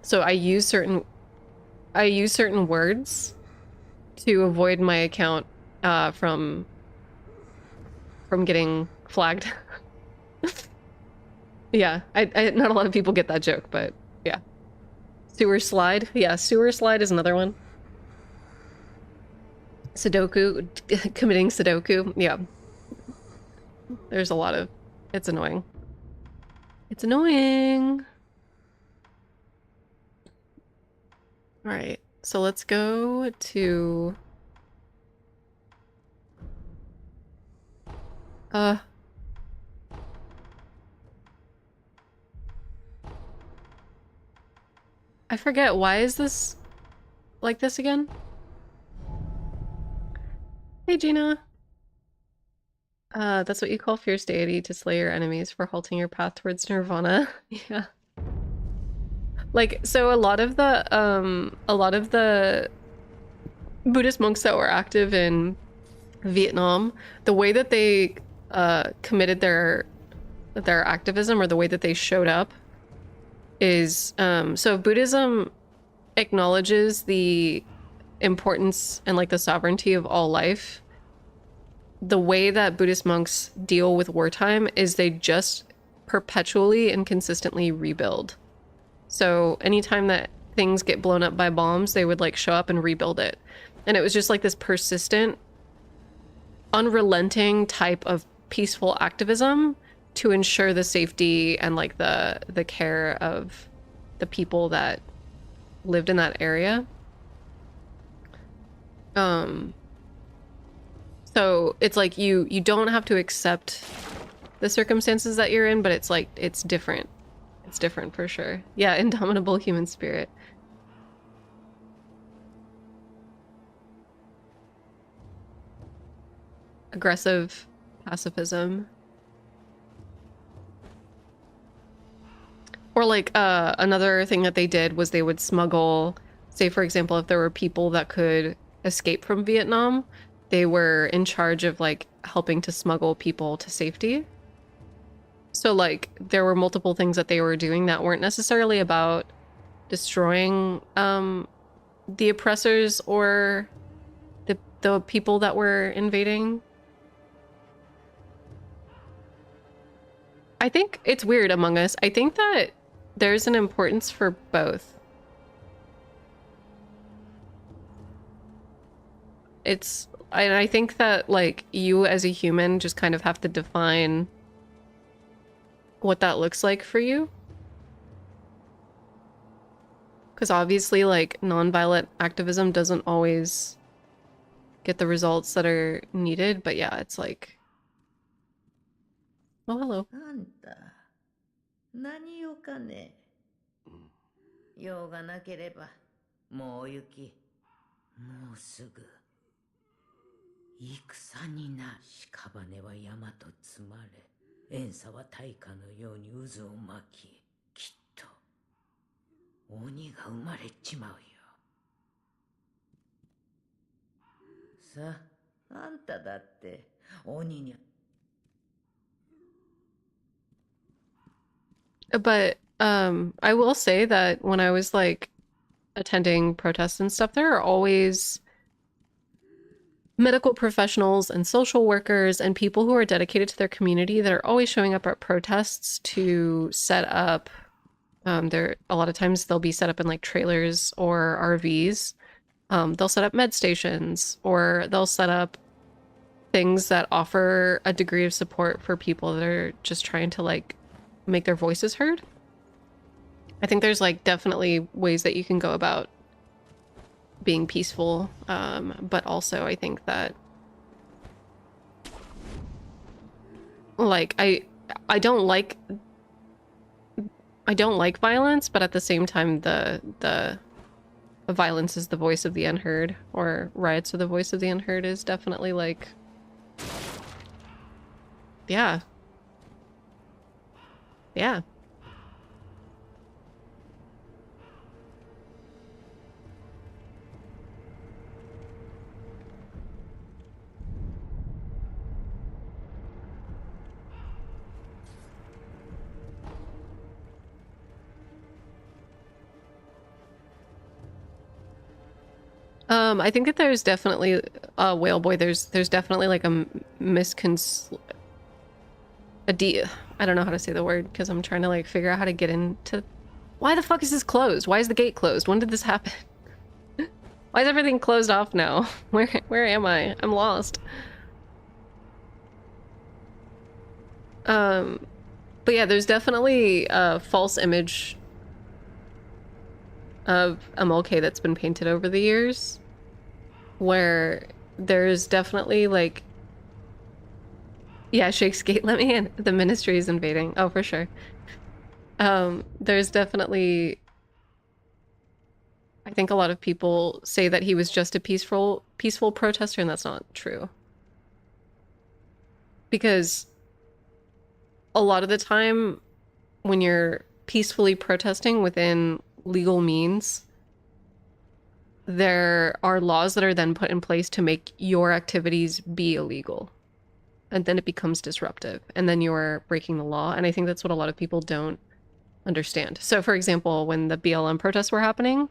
So I use certain words to avoid my account from getting flagged. Yeah, I not a lot of people get that joke, but yeah. Sewer slide. Yeah, sewer slide is another one. Sudoku, committing Sudoku. Yeah. There's a lot of... It's annoying. It's annoying. All right, so let's go to... I forget, why is this like this again? Hey, Gina. That's what you call fierce deity, to slay your enemies for halting your path towards nirvana. Yeah. Like, so a lot of the Buddhist monks that were active in Vietnam, the way that they committed their activism, or the way that they showed up, is so Buddhism acknowledges the importance and like the sovereignty of all life. The way that Buddhist monks deal with wartime is they just perpetually and consistently rebuild. So anytime that things get blown up by bombs, they would like show up and rebuild it. And it was just like this persistent, unrelenting type of peaceful activism to ensure the safety and like the care of the people that lived in that area. So it's like you don't have to accept the circumstances that you're in, but it's like it's different. It's different for sure. Yeah, indomitable human spirit. Aggressive pacifism. Or like another thing that they did was they would smuggle, say for example, if there were people that could escape from Vietnam, they were in charge of like helping to smuggle people to safety. So like there were multiple things that they were doing that weren't necessarily about destroying the oppressors or the people that were invading. I think it's weird among us. I think that there's an importance for both. And I think that like you as a human just kind of have to define what that looks like for you. Because obviously like nonviolent activism doesn't always get the results that are needed, but yeah, it's like, oh, hello. あんた、何用かね。用がなければ、もう行き。もうすぐ。戦にな、屍は山と積まれ、遠佐は大火のように渦を巻き、きっと、鬼が生まれちまうよ。さあ、あんただって、鬼に。But I will say that when I was like attending protests and stuff, there are always medical professionals and social workers and people who are dedicated to their community that are always showing up at protests to set up there a lot of times they'll be set up in like trailers or RVs. They'll set up med stations, or they'll set up things that offer a degree of support for people that are just trying to like make their voices heard. I think there's like definitely ways that you can go about being peaceful, but also I think that like I don't like violence, but at the same time the violence is the voice of the unheard, or riots are the voice of the unheard is definitely like, yeah. Yeah. I think that there's definitely Whale Boy. There's definitely like a I don't know how to say the word because I'm trying to like figure out how to get into. Why the fuck is this closed? Why is the gate closed? When did this happen? Why is everything closed off now? Where am I? I'm lost. But yeah, there's definitely a false image of MLK that's been painted over the years, where there's definitely like, yeah, Shakes Gate, let me in. The ministry is invading. Oh, for sure. There's definitely, I think a lot of people say that he was just a peaceful protester, and that's not true. Because a lot of the time when you're peacefully protesting within legal means, there are laws that are then put in place to make your activities be illegal. And then it becomes disruptive, and then you're breaking the law. And I think that's what a lot of people don't understand. So for example, when the BLM protests were happening,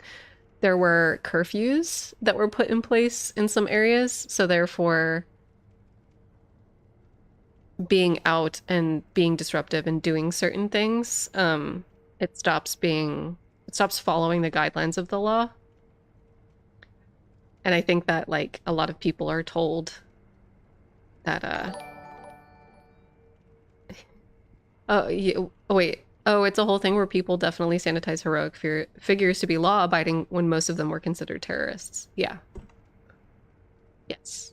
there were curfews that were put in place in some areas. So therefore, being out and being disruptive and doing certain things, it stops being It stops following the guidelines of the law. And I think that, like, a lot of people are told that, oh, oh, wait. Oh, it's a whole thing where people definitely sanitize heroic figures to be law-abiding when most of them were considered terrorists. Yeah. Yes.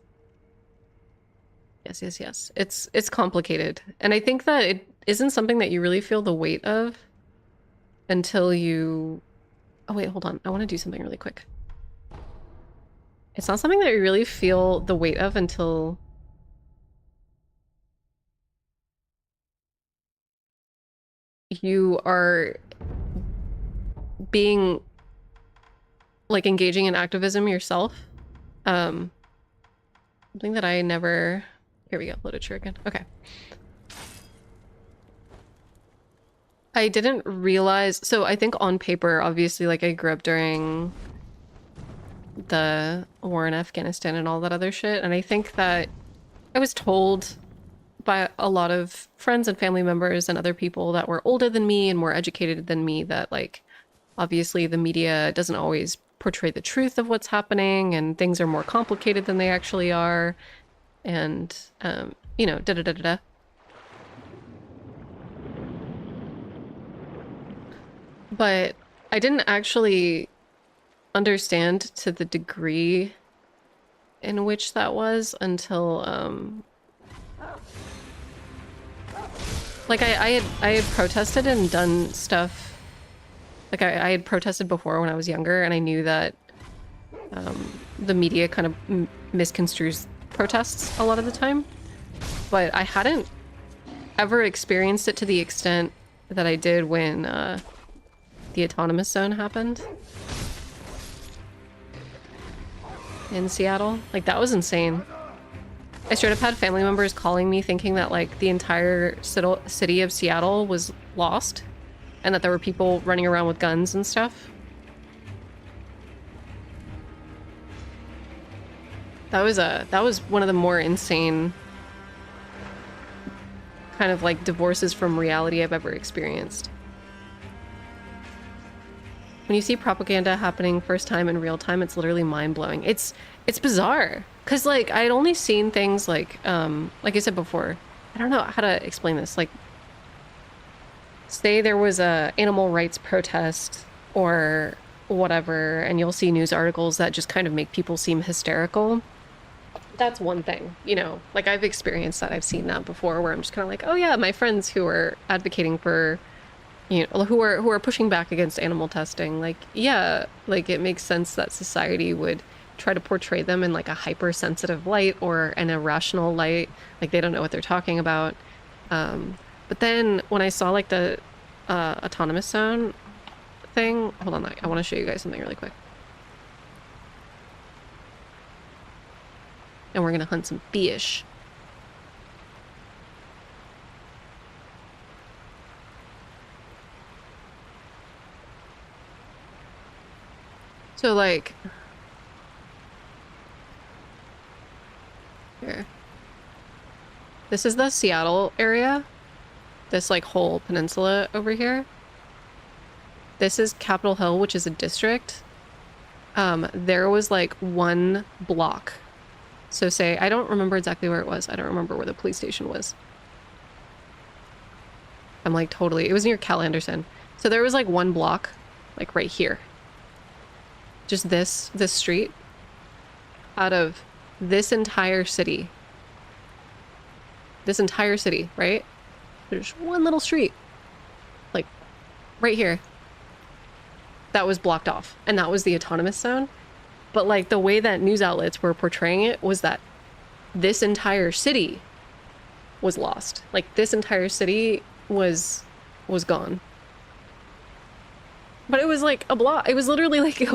Yes, yes, yes. It's complicated. And I think that it isn't something that you really feel the weight of until you... Oh, wait, hold on. I want to do something really quick. It's not something that you really feel the weight of until... you are being, like, engaging in activism yourself. Something that I never... Here we go, literature again. Okay. I didn't realize... So I think on paper, obviously, like, I grew up during the war in Afghanistan and all that other shit, and I think that I was told by a lot of friends and family members and other people that were older than me and more educated than me that, like, obviously the media doesn't always portray the truth of what's happening and things are more complicated than they actually are, and you know, da-da-da-da-da. But I didn't actually understand to the degree in which that was until like I had protested and done stuff. Like I had protested before when I was younger, and I knew that the media kind of misconstrues protests a lot of the time, but I hadn't ever experienced it to the extent that I did when the autonomous zone happened in Seattle. Like, that was insane. I straight up had family members calling me thinking that, like, the entire city of Seattle was lost and that there were people running around with guns and stuff. That was one of the more insane kind of, like, divorces from reality I've ever experienced. When you see propaganda happening first time in real time, it's literally mind-blowing. It's bizarre. Cause, like, I'd only seen things like I said before, I don't know how to explain this. Like, say there was a animal rights protest or whatever, and you'll see news articles that just kind of make people seem hysterical. That's one thing, you know, like, I've experienced that. I've seen that before where I'm just kind of like, oh yeah, my friends who are advocating for, you know, who are pushing back against animal testing, like, yeah, like, it makes sense that society would try to portray them in, like, a hypersensitive light or an irrational light, like they don't know what they're talking about. But then when I saw, like, the autonomous zone thing, hold on, I want to show you guys something really quick. And we're gonna hunt some fish. So, like, here. This is the Seattle area. This, like, whole peninsula over here. This is Capitol Hill, which is a district. There was, like, one block. So say, I don't remember exactly where it was. I don't remember where the police station was. I'm, like, totally... It was near Cal Anderson. So there was, like, one block, like, right here. Just this street. Out of this entire city. This entire city, right? There's one little street. Like, right here. That was blocked off. And that was the autonomous zone. But, like, the way that news outlets were portraying it was that this entire city was lost. Like, this entire city was gone. But it was, like, a block. It was literally, like,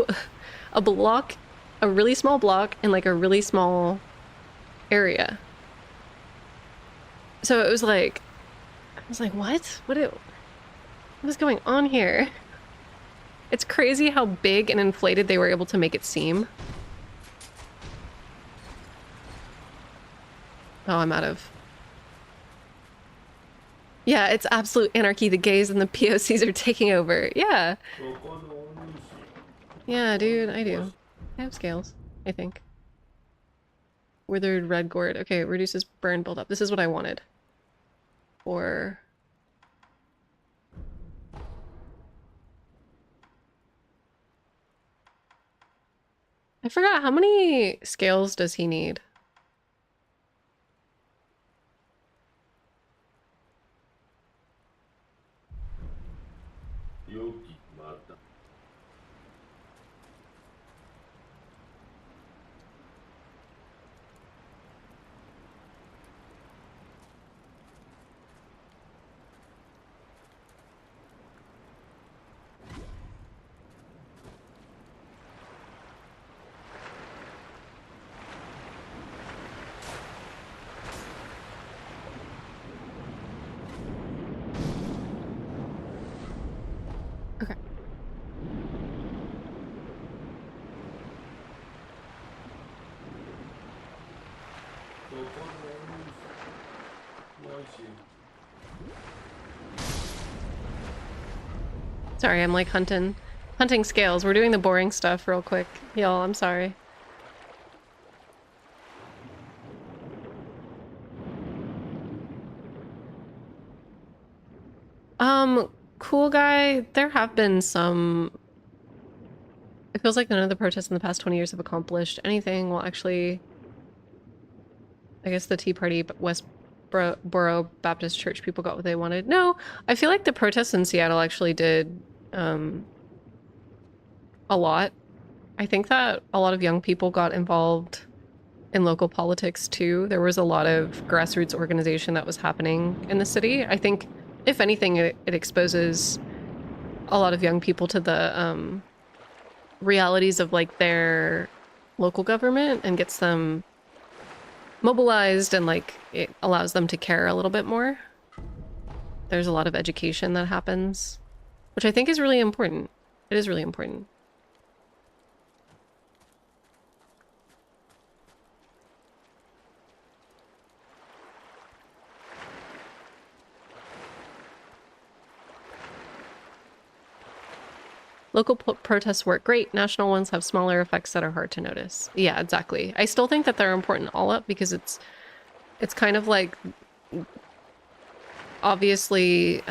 a block, a really small block in, like, a really small area. So it was like, I was like, what? What is going on here? It's crazy how big and inflated they were able to make it seem. Oh, I'm out of... Yeah, it's absolute anarchy. The gays and the POCs are taking over. Yeah. Yeah, dude, I do. I have scales, I think. Withered red gourd. Okay, reduces burn buildup. This is what I wanted. Or I forgot, how many scales does he need? Okay. Sorry, I'm like hunting scales. We're doing the boring stuff real quick. Y'all, I'm sorry. Cool guy, there have been some... It feels like none of the protests in the past 20 years have accomplished anything. Well, actually, I guess the Tea Party, Westboro Baptist Church people got what they wanted. No, I feel like the protests in Seattle actually did a lot. I think that a lot of young people got involved in local politics too. There was a lot of grassroots organization that was happening in the city. I think, if anything, it exposes a lot of young people to the realities of like their local government and gets them mobilized, and like it allows them to care a little bit more. There's a lot of education that happens, which I think is really important. It is really important. Local protests work great. National ones have smaller effects that are hard to notice. Yeah, exactly. I still think that they're important all up because it's kind of like, obviously,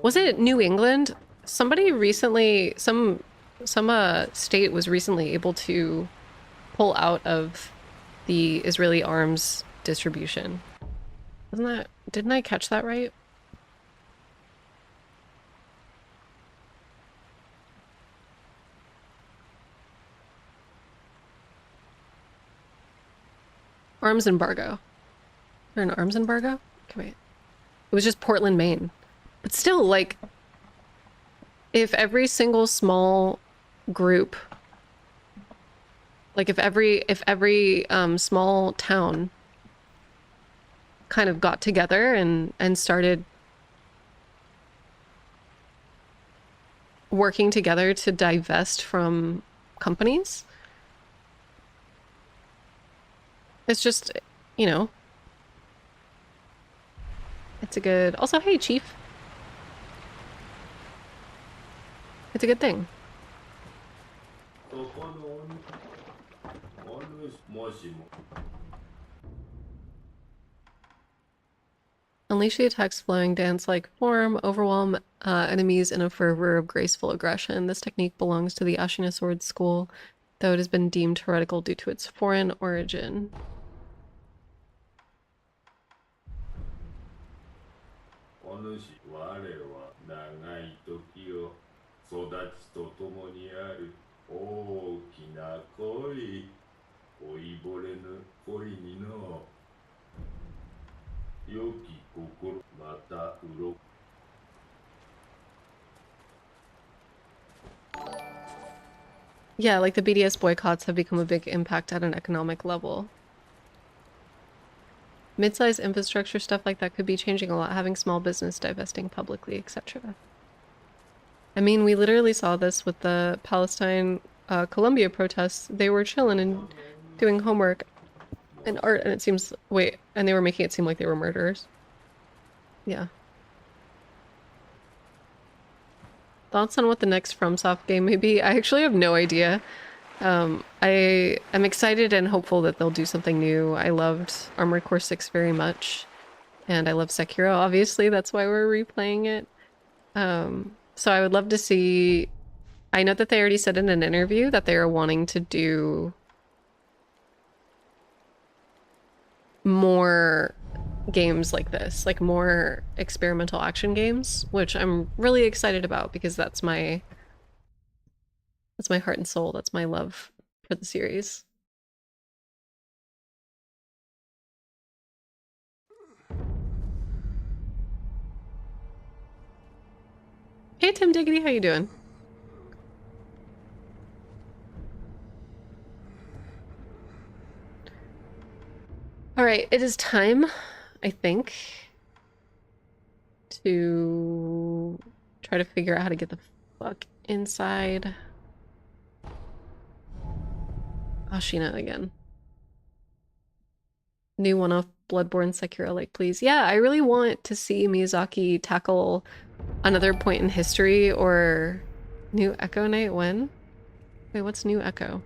was it New England? Somebody recently, some state was recently able to pull out of the Israeli arms distribution. Wasn't that, didn't I catch that right? Arms embargo. Is there an arms embargo? Okay, wait. It was just Portland, Maine. But still, like, if every single small group, like if every small town kind of got together and started working together to divest from companies, it's just, you know, it's a good... Also, hey, Chief. It's a good thing. Unleash the attacks flowing dance-like form, overwhelm enemies in a fervor of graceful aggression. This technique belongs to the Ashina Sword School, though it has been deemed heretical due to its foreign origin. Yeah, like the BDS boycotts have become a big impact at an economic level. Mid-sized infrastructure stuff like that could be changing a lot, having small business divesting publicly, etc. I mean, we literally saw this with the Palestine Colombia protests. They were chilling doing homework and art, and it seems... Wait, and they were making it seem like they were murderers. Yeah. Thoughts on what the next FromSoft game may be? I actually have no idea. I am excited and hopeful that they'll do something new. I loved Armored Core 6 very much, and I love Sekiro, obviously. That's why we're replaying it. So I would love to see... I know that they already said in an interview that they are wanting to do more games like this, like more experimental action games, which I'm really excited about because that's my heart and soul. That's my love for the series. Hey Tim Diggity, how you doing? All right, it is time, I think, to try to figure out how to get the fuck inside. Ashina again. New one-off Bloodborne Sekiro, like, please. Yeah, I really want to see Miyazaki tackle another point in history or New Echo Night when? Wait, what's New Echo?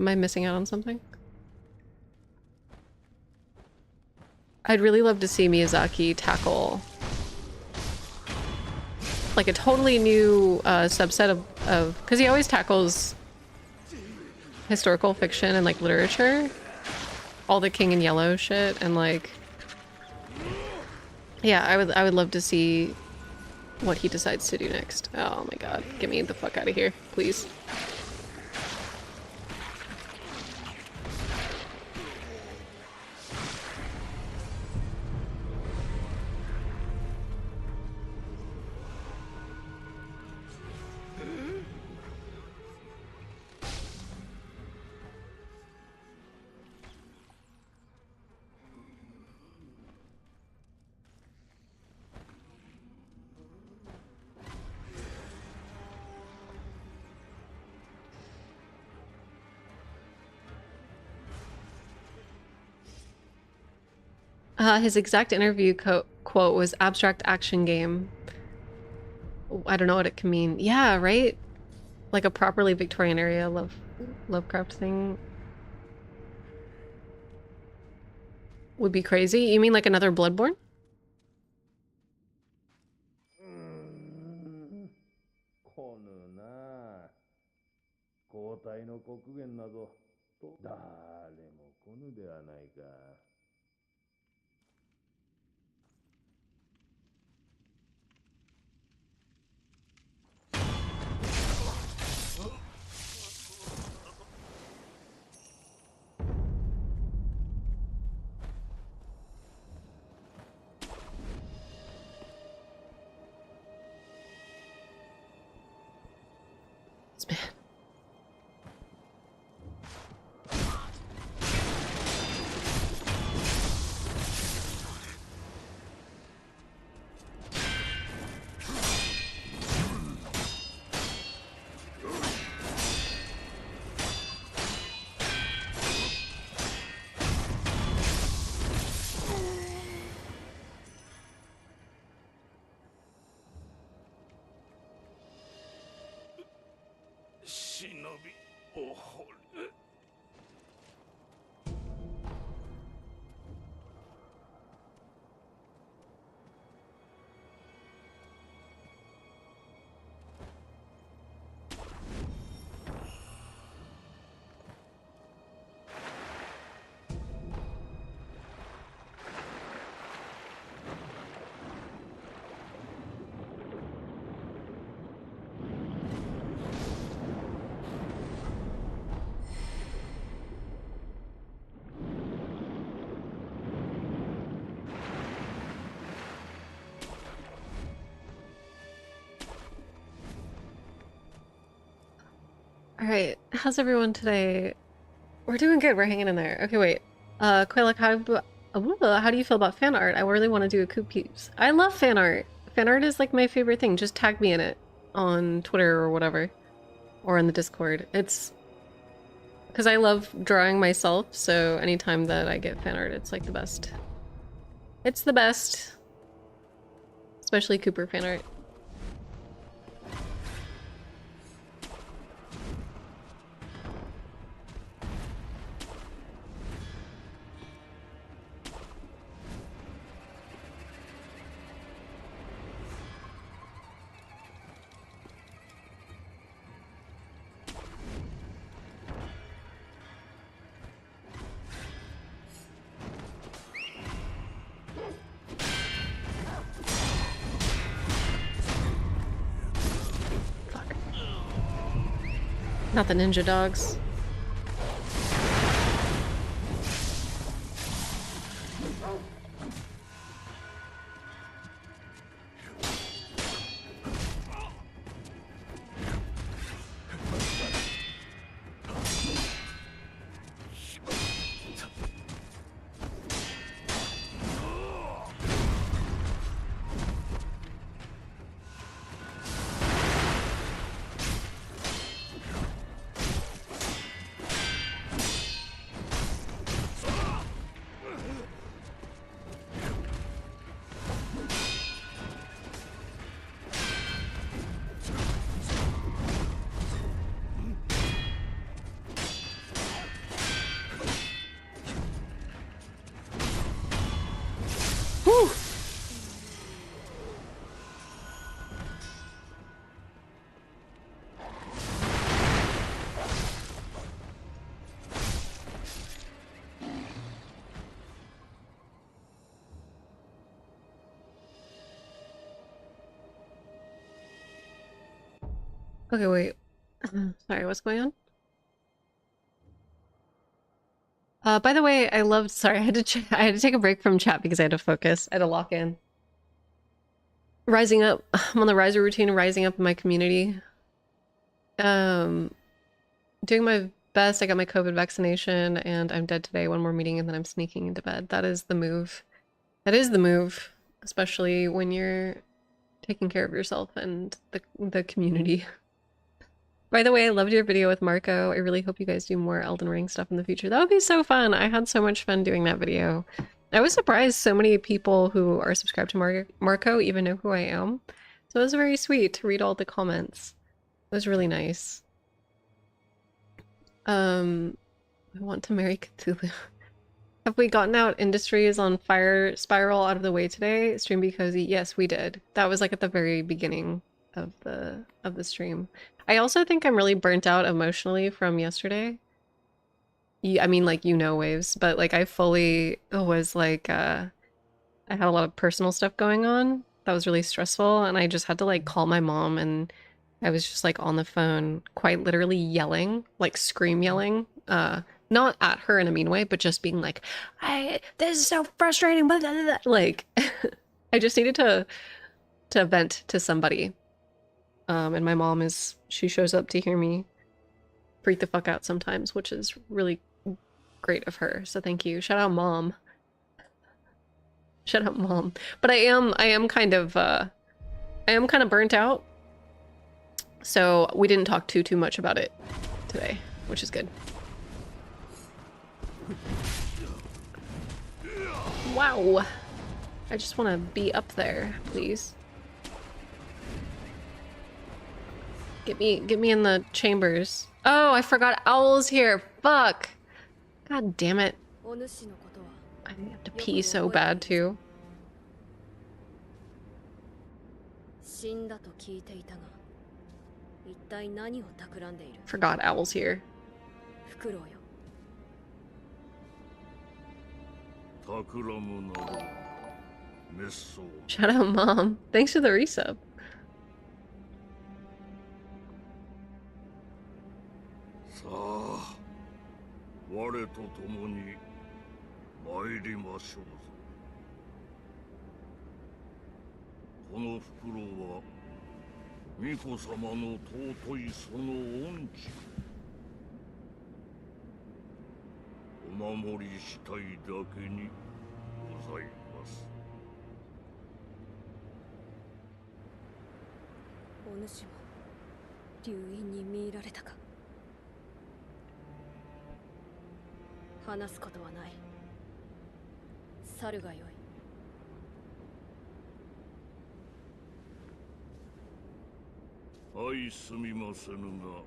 Am I missing out on something? I'd really love to see Miyazaki tackle like a totally new subset of because he always tackles historical fiction and like literature, all the King in Yellow shit, and like yeah, I would love to see what he decides to do next. Oh my god, get me the fuck out of here, please. His exact interview quote was abstract action game. I don't know what it can mean. Yeah, right? Like a properly Victorian area Lovecraft thing would be crazy. You mean like another Bloodborne? Man. All right, how's everyone today? We're doing good. We're hanging in there. Okay, wait. Quaylak, how do you feel about fan art? I really want to do a Coop Peeps. I love fan art. Fan art is like my favorite thing. Just tag me in it on Twitter or whatever, or in the Discord. It's Because I love drawing myself, so anytime that I get fan art, it's like the best. It's the best. Especially Cooper fan art. Not the ninja dogs. Whew. Okay, wait. Sorry, what's going on? By the way, I loved. Sorry, I had to. I had to take a break from chat because I had to focus. I had to lock in. Rising up. I'm on the riser routine. Rising up in my community. Doing my best. I got my COVID vaccination, and I'm dead today. One more meeting, and then I'm sneaking into bed. That is the move. That is the move, especially when you're taking care of yourself and the community. By the way, I loved your video with Marco. I really hope you guys do more Elden Ring stuff in the future. That would be so fun. I had so much fun doing that video. I was surprised so many people who are subscribed to Marco even know who I am. So it was very sweet to read all the comments. It was really nice. I want to marry Cthulhu. Have we gotten out Industries on Fire Spiral out of the way today? Stream Be Cozy? Yes, we did. That was like at the very beginning of the stream. I also think I'm really burnt out emotionally from yesterday. I mean, like, you know, Waves, but like I fully was like I had a lot of personal stuff going on that was really stressful, and I just had to like call my mom, and I was just like on the phone quite literally yelling, like scream yelling, not at her in a mean way, but just being like, this is so frustrating, blah, blah, blah, blah. Like I just needed to vent to somebody. And my mom she shows up to hear me freak the fuck out sometimes, which is really great of her. So thank you. Shout out mom. Shout out mom. But I am kind of burnt out. So we didn't talk too much about it today, which is good. Wow. I just want to be up there, please. Get me in the chambers. Oh, I forgot Owl's here. Fuck. God damn it. I have to pee so bad too. Forgot Owl's here. Shout out mom. Thanks for the resub. 話すことはない。去るがよい。はい、すみませぬが、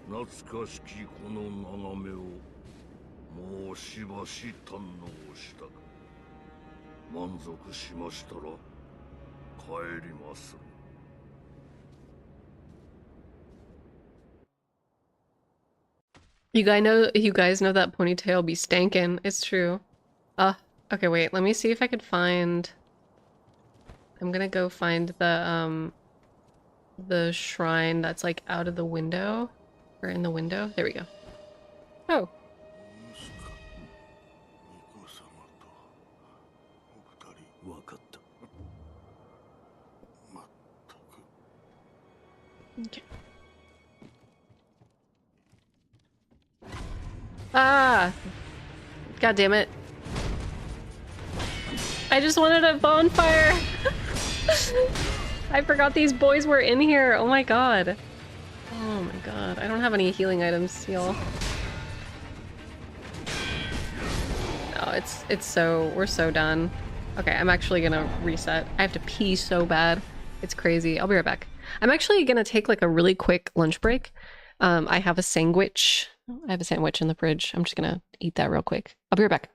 懐かしきこの眺めをもうしばし堪能したか。満足しましたら帰りまする。You guys know that ponytail be stankin'. It's true. Okay, wait. Let me see if I could find. I'm gonna go find the shrine that's like out of the window or in the window. There we go. Oh. Okay. Ah! God damn it. I just wanted a bonfire! I forgot these boys were in here. Oh my god. Oh my god. I don't have any healing items, y'all. Oh, we're so done. Okay, I'm actually gonna reset. I have to pee so bad. It's crazy. I'll be right back. I'm actually gonna take like a really quick lunch break. I have a sandwich. I have a sandwich in the fridge. I'm just gonna eat that real quick. I'll be right back.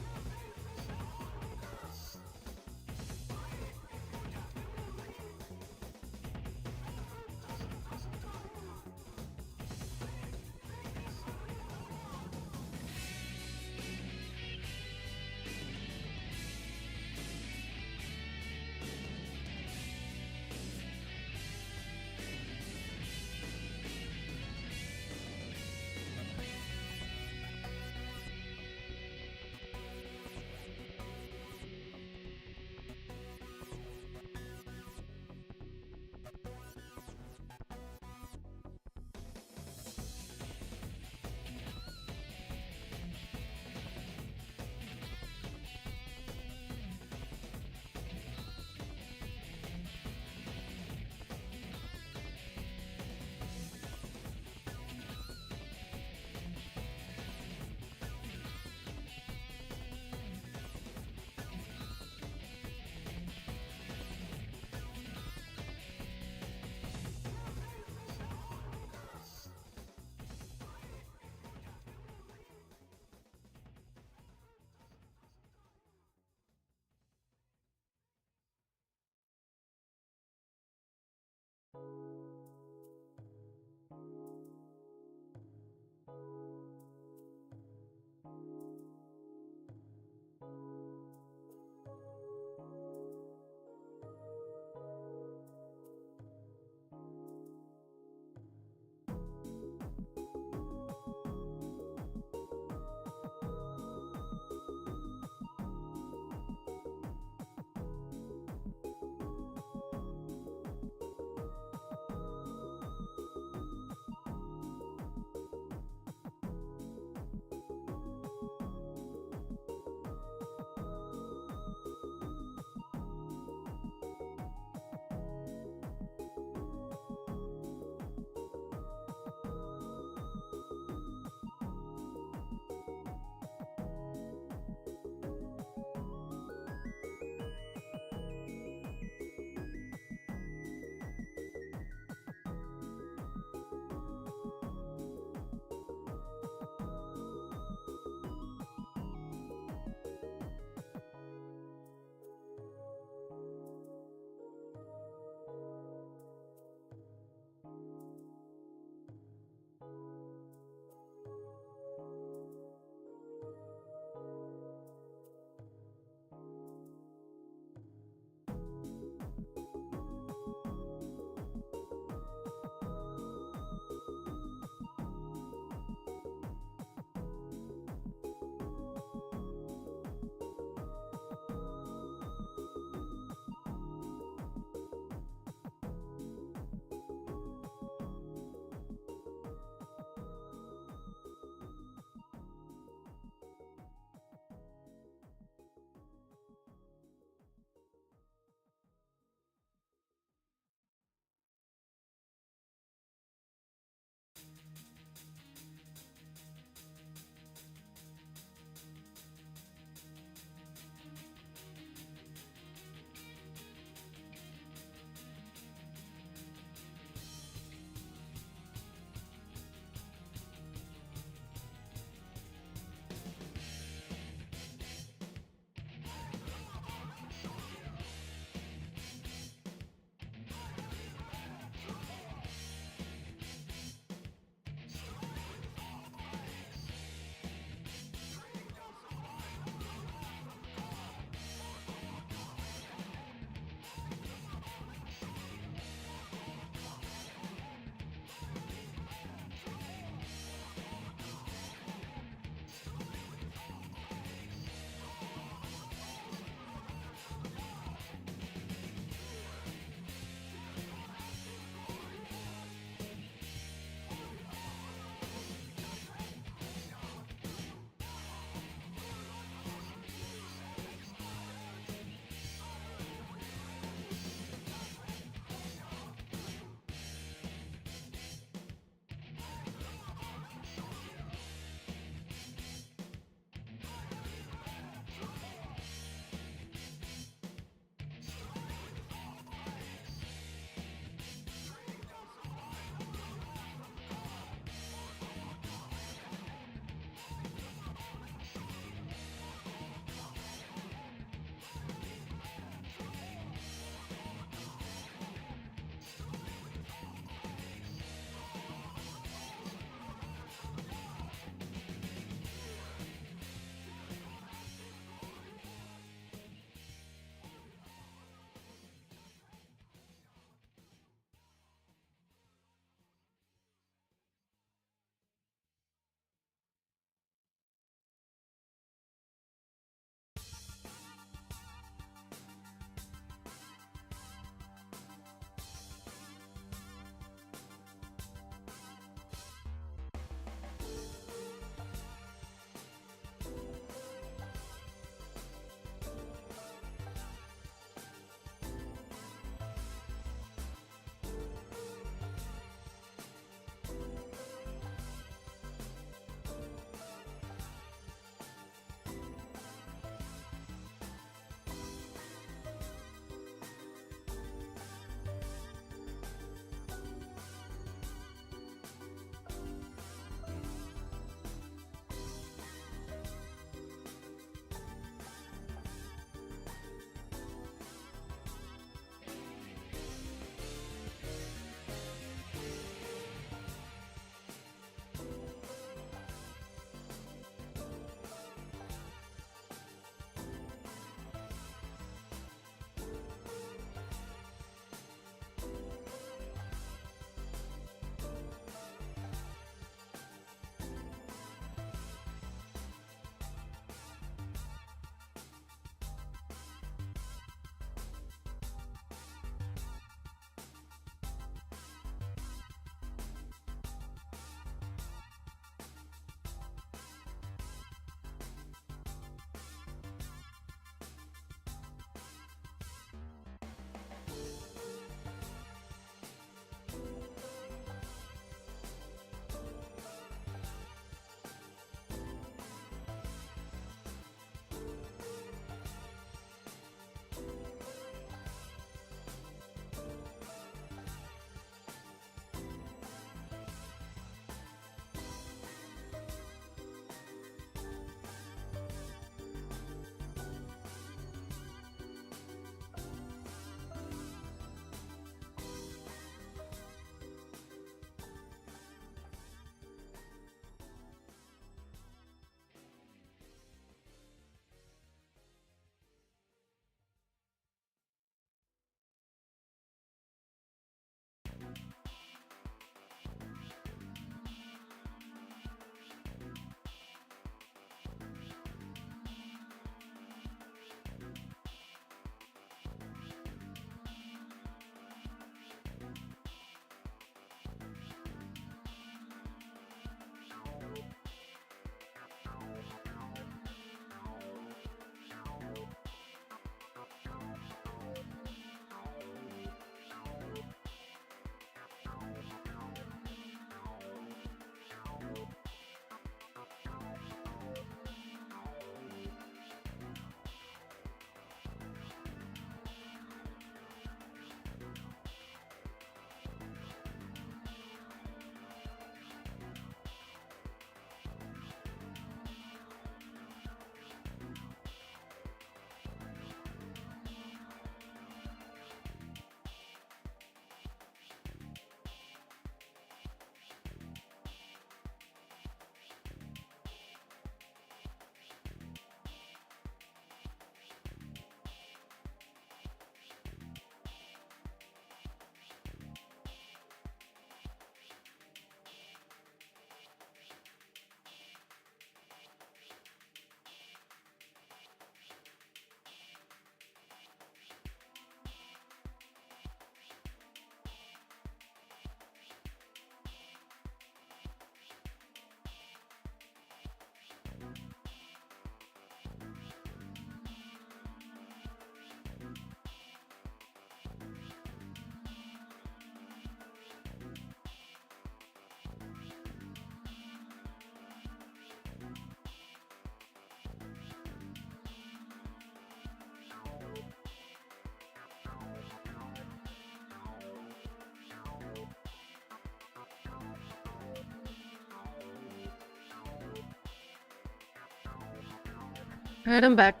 Alright, I'm back.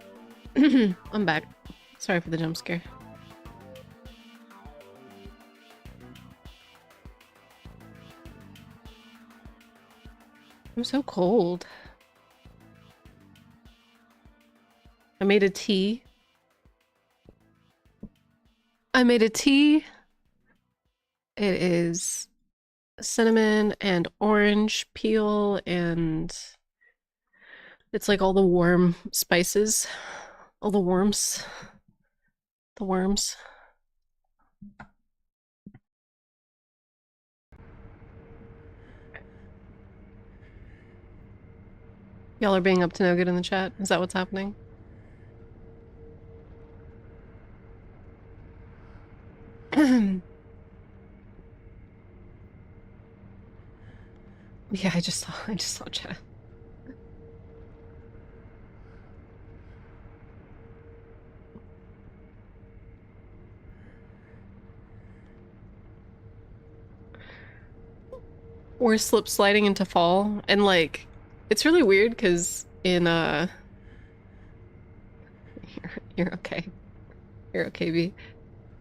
I'm back. Sorry for the jump scare. I'm so cold. I made a tea. It is cinnamon and orange peel, and it's like all the warm spices. All the worms. The worms. Y'all are being up to no good in the chat. Is that what's happening? Yeah, I just saw chat. We're slip sliding into fall, and like it's really weird because in you're okay. You're okay, B.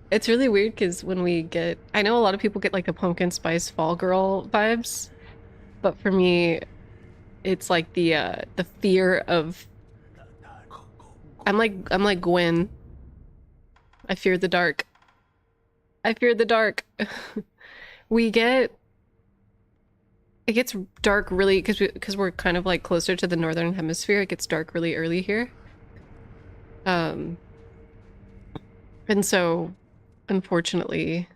It's really weird because when we get, I know a lot of people get like the pumpkin spice fall girl vibes, but for me, it's like the fear of. I'm like Gwen. I fear the dark. I fear the dark. It gets dark really because we're kind of like closer to the northern hemisphere. It gets dark really early here. And so, unfortunately,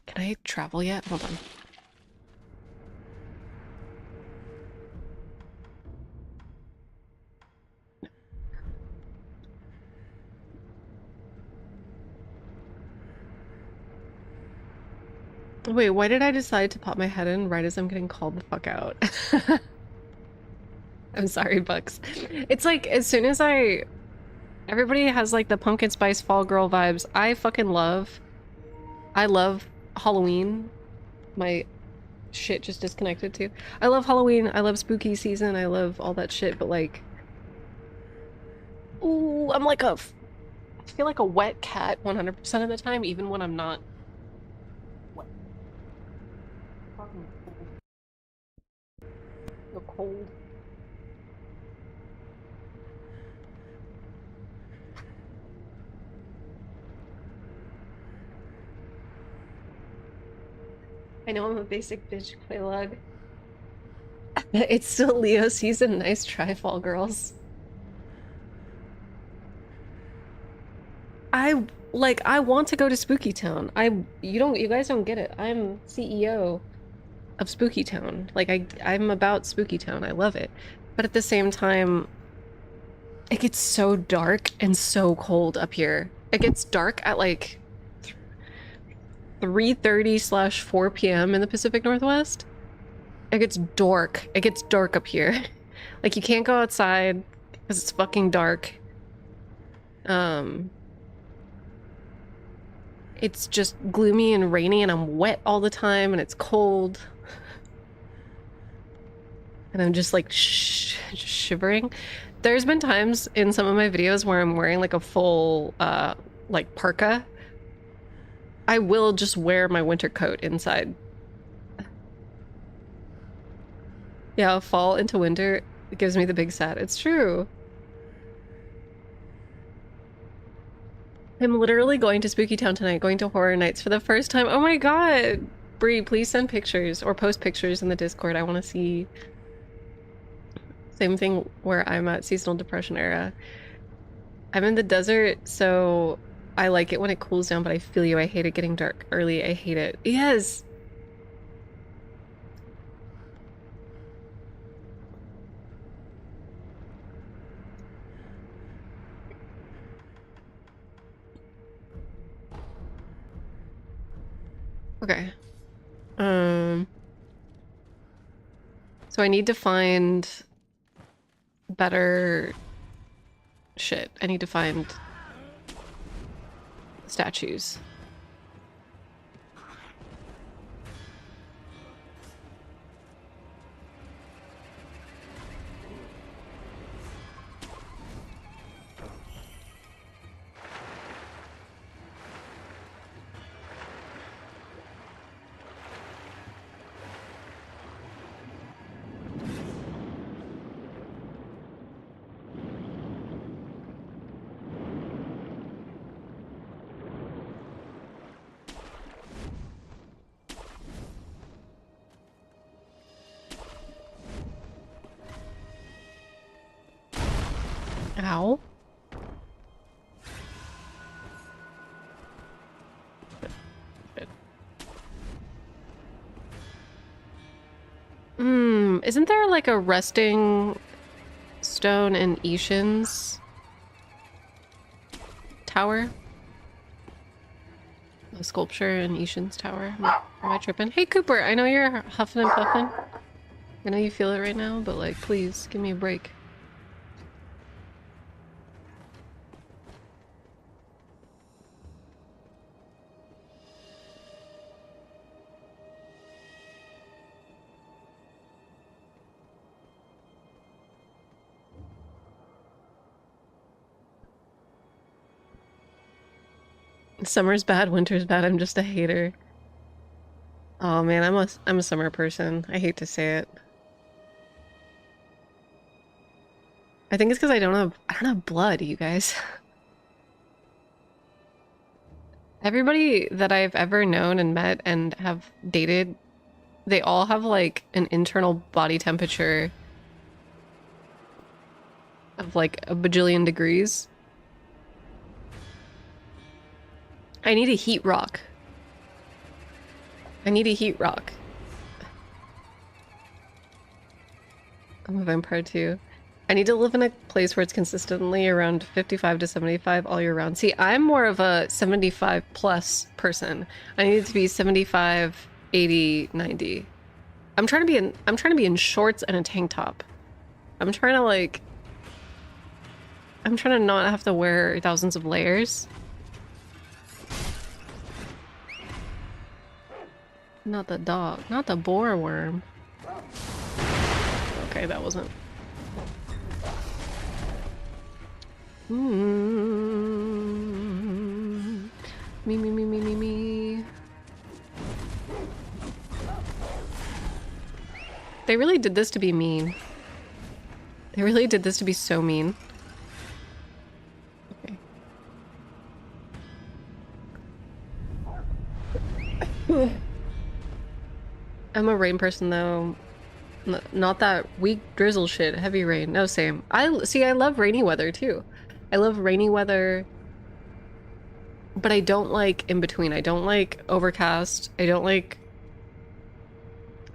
can I travel yet? Hold on. Wait, why did I decide to pop my head in right as I'm getting called the fuck out? I'm sorry, Bucks. It's like, as soon as everybody has like the pumpkin spice fall girl vibes. I love Halloween. My shit just disconnected too. I love Halloween. I love spooky season. I love all that shit, but like, ooh, I feel like a wet cat 100% of the time, even when I'm not wet. Fucking cold. So cold. I know I'm a basic bitch, Quaylog. It's still Leo season. Nice try, fall girls. I want to go to Spooky Town. You guys don't get it. I'm CEO of Spooky Town. Like I'm about Spooky Town. I love it. But at the same time, it gets so dark and so cold up here. It gets dark at like 3:30/4 p.m. in the Pacific Northwest. It gets dark. It gets dark up here. Like you can't go outside because it's fucking dark. It's just gloomy and rainy, and I'm wet all the time, and it's cold. And I'm just like just shivering. There's been times in some of my videos where I'm wearing like a full like parka. I will just wear my winter coat inside. Yeah, fall into winter, it gives me the big sad. It's true. I'm literally going to Spooky Town tonight, going to Horror Nights for the first time. Oh my god! Bree, please send pictures or post pictures in the Discord. I want to see. Same thing where I'm at seasonal depression era. I'm in the desert, so I like it when it cools down, but I feel you. I hate it getting dark early. I hate it. Yes! Okay. So I need to find better shit. I need to find statues. Ow. Isn't there like a resting stone in Ishin's tower? A sculpture in Ishin's tower? Am I tripping? Hey Cooper, I know you're huffing and puffing. I know you feel it right now, but like, please, give me a break. Summer's bad, winter's bad, I'm just a hater. Oh man, I'm a summer person. I hate to say it. I think it's because I don't have blood, you guys. Everybody that I've ever known and met and have dated, they all have like an internal body temperature of like a bajillion degrees. I need a heat rock. I need a heat rock. I'm a vampire too. I need to live in a place where it's consistently around 55 to 75 all year round. See, I'm more of a 75 plus person. I need it to be 75, 80, 90. I'm trying to be in shorts and a tank top. I'm trying to not have to wear thousands of layers. Not the dog, not the boar worm. Okay, that wasn't. Me. They really did this to be mean. They really did this to be so mean. Okay. I'm a rain person though. Not that weak drizzle shit, heavy rain. No, same. I love rainy weather too. I love rainy weather, but I don't like in between. I don't like overcast. I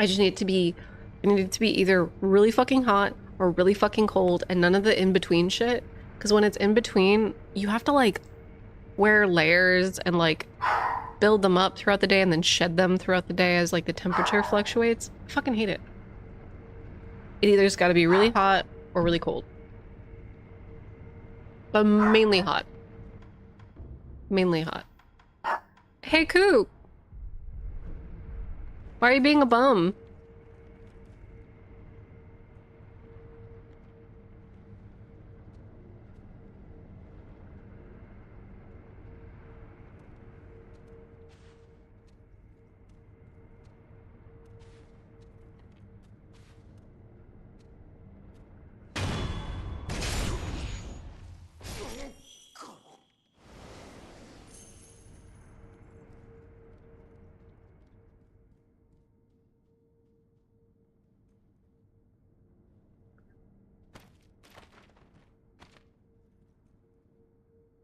just need it to be, I need it to be either really fucking hot or really fucking cold and none of the in between shit. Because when it's in between, you have to like wear layers and like build them up throughout the day and then shed them throughout the day as like the temperature fluctuates. I fucking hate it. It either's got to be really hot or really cold. But mainly hot. Mainly hot. Hey, Coop! Why are you being a bum?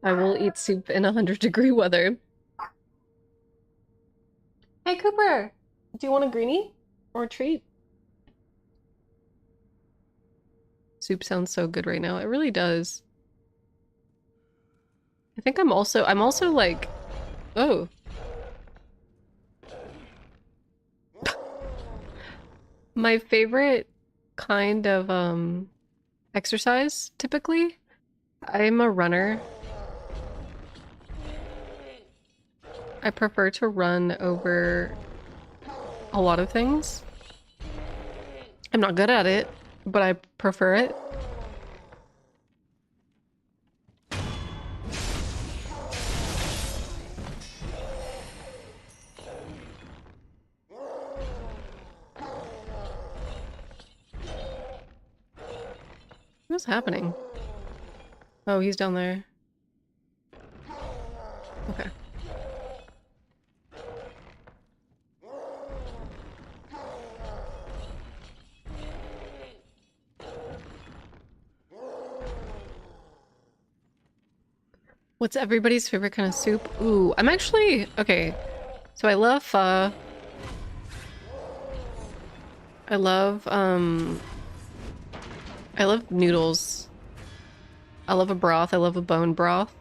I will eat soup in 100-degree weather. Hey, Cooper! Do you want a greenie? Or a treat? Soup sounds so good right now. It really does. I think I'm also like... Oh. My favorite kind of, exercise, typically, I'm a runner. I prefer to run over a lot of things. I'm not good at it, but I prefer it. What's happening? Oh, he's down there. Okay. What's everybody's favorite kind of soup? Ooh, I'm actually... Okay, so I love pho. I love noodles. I love a broth. I love a bone broth.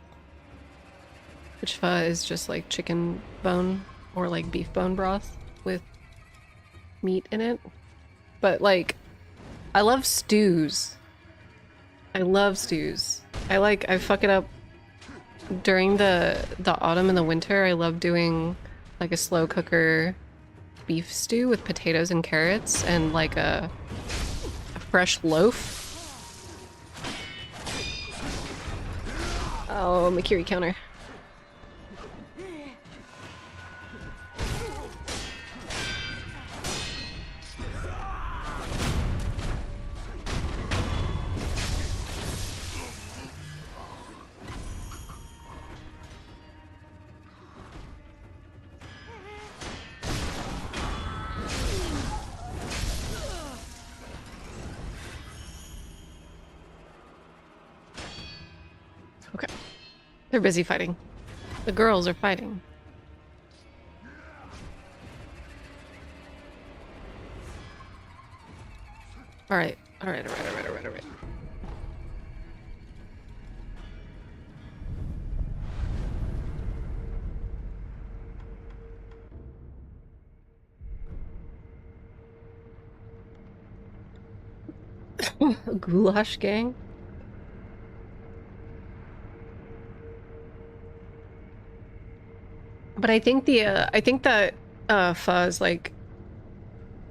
Which pho is just like chicken bone or like beef bone broth with meat in it. But like, I love stews. I love stews. I fuck it up during the autumn and the winter. I love doing like a slow cooker beef stew with potatoes and carrots and like a fresh loaf. Oh, Makiri counter. Okay. They're busy fighting. The girls are fighting. Alright. Alright. Goulash gang? But I think that pho is like,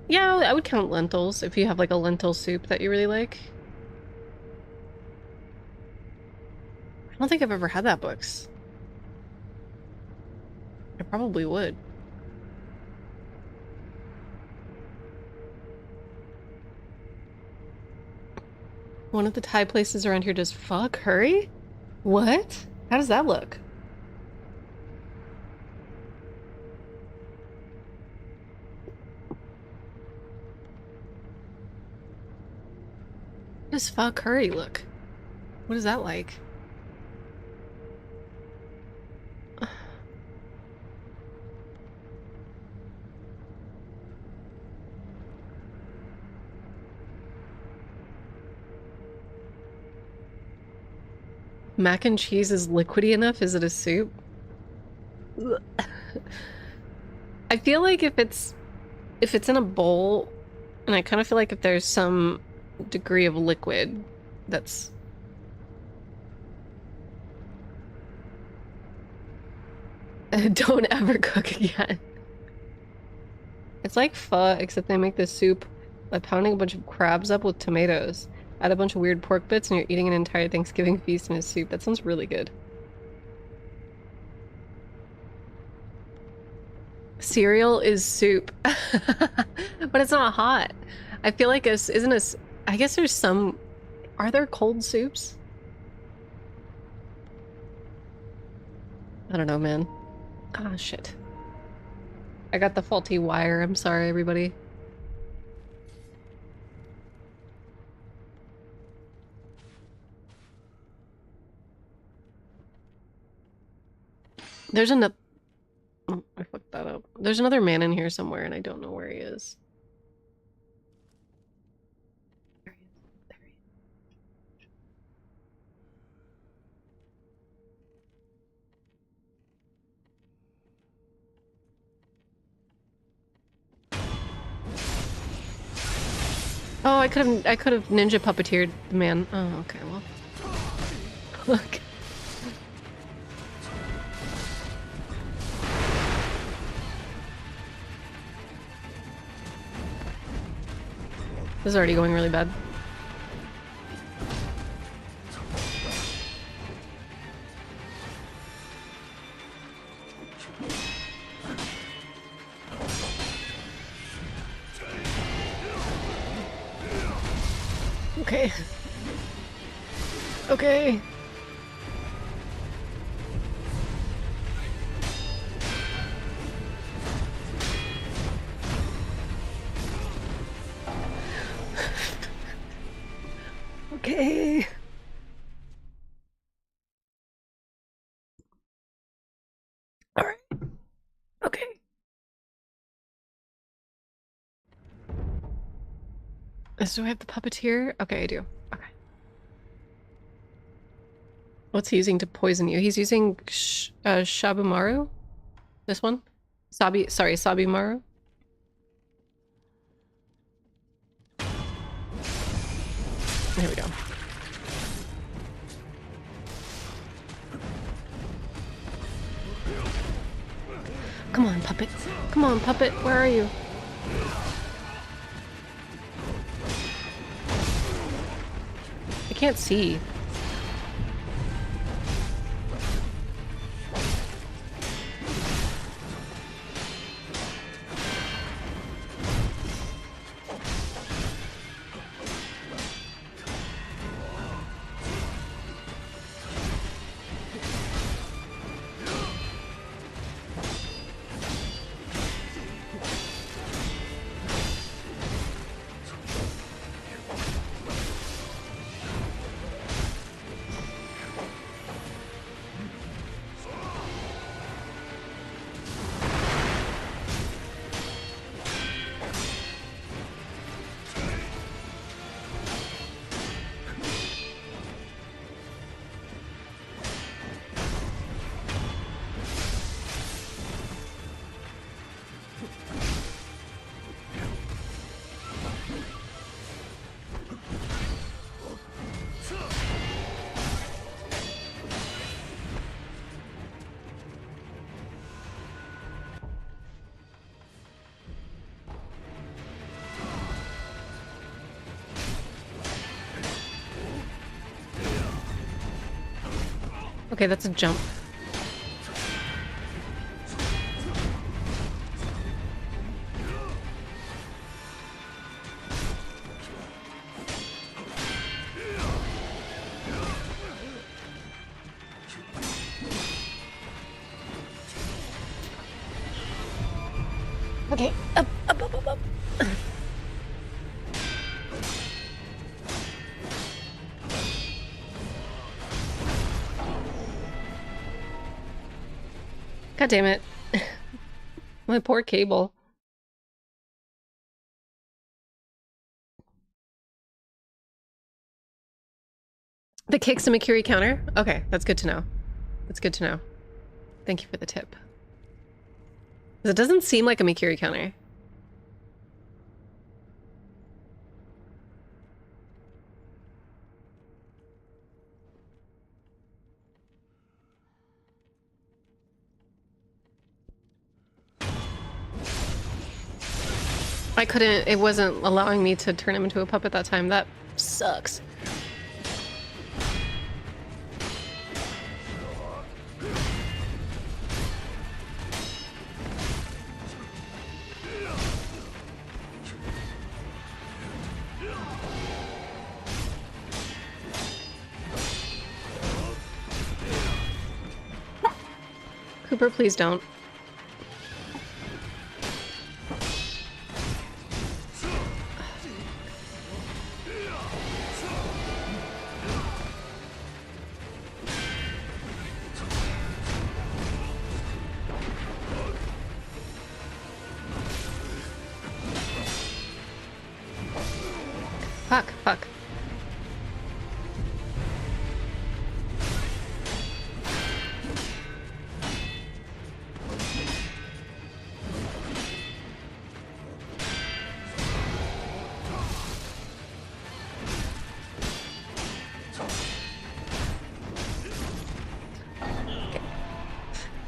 yeah, I would count lentils if you have like a lentil soup that you really like. I don't think I've ever had that Books. I probably would. One of the Thai places around here does pho curry? What? How does that look? How does pho curry look? What is that like? Mac and cheese is liquidy enough? Is it a soup? I feel like if it's in a bowl, and I kind of feel like if there's some degree of liquid that's don't ever cook again. It's like pho, except they make the soup by pounding a bunch of crabs up with tomatoes. Add a bunch of weird pork bits and you're eating an entire Thanksgiving feast in a soup. That sounds really good. Cereal is soup. But it's not hot. I feel like I guess there's some... Are there cold soups? I don't know, man. Ah, shit. I got the faulty wire. I'm sorry, everybody. There's another... Oh, I fucked that up. There's another man in here somewhere, and I don't know where he is. There he is. Oh, I could have ninja puppeteered the man. Oh, okay, well. Look. This is already going really bad. Okay. Okay. Okay. Do I have the puppeteer? Okay, I do. Okay. What's he using to poison you? He's using Shabumaru? This one? Sabimaru? There we go. Come on, puppet. Come on, puppet. Where are you? I can't see. Okay, that's a jump. Okay, up, up, up, up, up. God damn it. My poor cable. The kick's a Mikiri counter? Okay, that's good to know. That's good to know. Thank you for the tip. It doesn't seem like a Mikiri counter. I couldn't, it wasn't allowing me to turn him into a puppet that time. That sucks. Cooper, please don't. Fuck, fuck.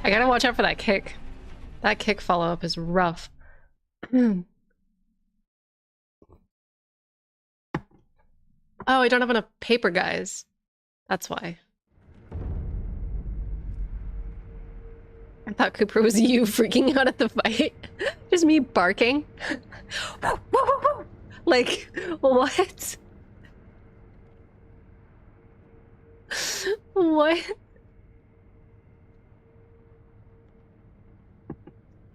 I gotta watch out for that kick. That kick follow-up is rough. Oh, I don't have enough paper, guys. That's why. I thought Cooper was you freaking out at the fight. Just me barking. Like, what? What?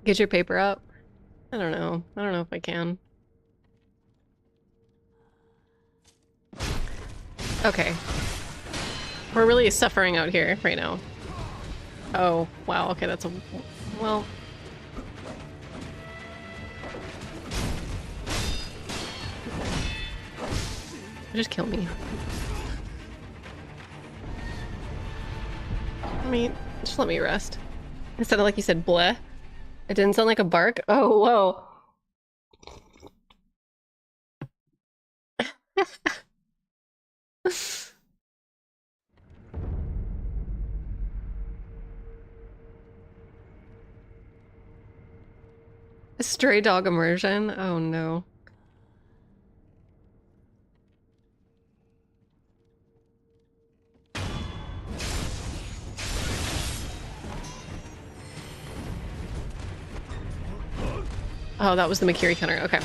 Get your paper up? I don't know. I don't know if I can. Okay. We're really suffering out here right now. Oh, wow. Okay, that's a... Well... Just kill me. I mean, just let me rest. It sounded like you said bleh. It didn't sound like a bark? Oh, whoa. A stray dog immersion? Oh no. Oh, that was the Makiri counter. Okay.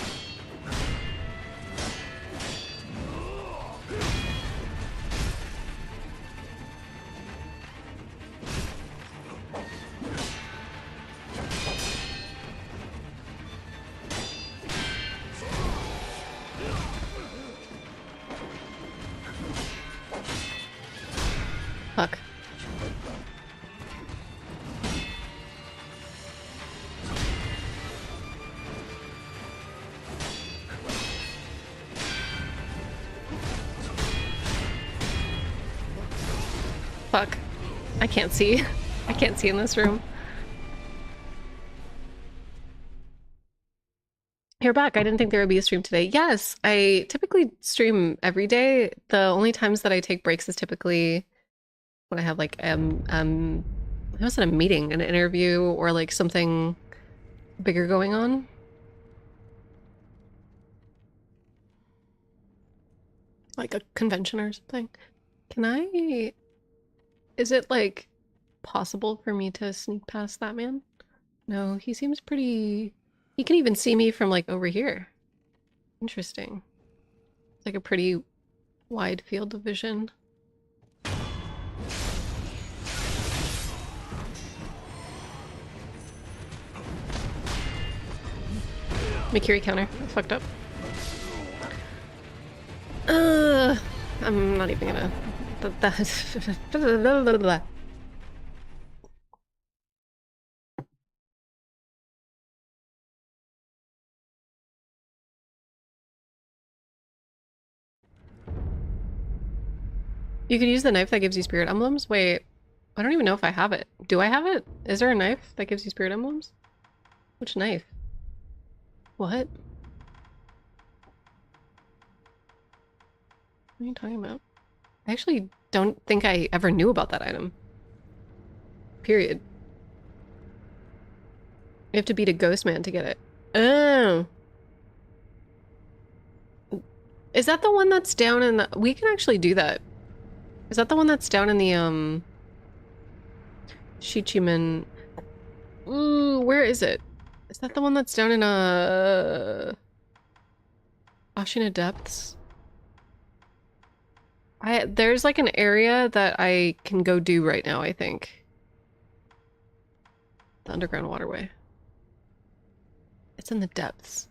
Fuck. Fuck. I can't see. I can't see in this room. You're back. I didn't think there would be a stream today. Yes, I typically stream every day. The only times that I take breaks is typically when I have like I was in a meeting, an interview, or like something bigger going on. Like a convention or something. Can I... Is it like possible for me to sneak past that man? No, he seems pretty... He can even see me from like over here. Interesting. It's like a pretty wide field of vision. Makiri counter. I fucked up. I'm not even gonna... You could use the knife that gives you spirit emblems? Wait, I don't even know if I have it. Do I have it? Is there a knife that gives you spirit emblems? Which knife? What? What are you talking about? I actually don't think I ever knew about that item. Period. You have to beat a ghost man to get it. Oh. Is that the one that's down in the... We can actually do that. Is that the one that's down in the, Shichiman... Ooh, where is it? Is that the one that's down in, Ashina Depths? There's like an area that I can go do right now, I think. The underground waterway. It's in the depths.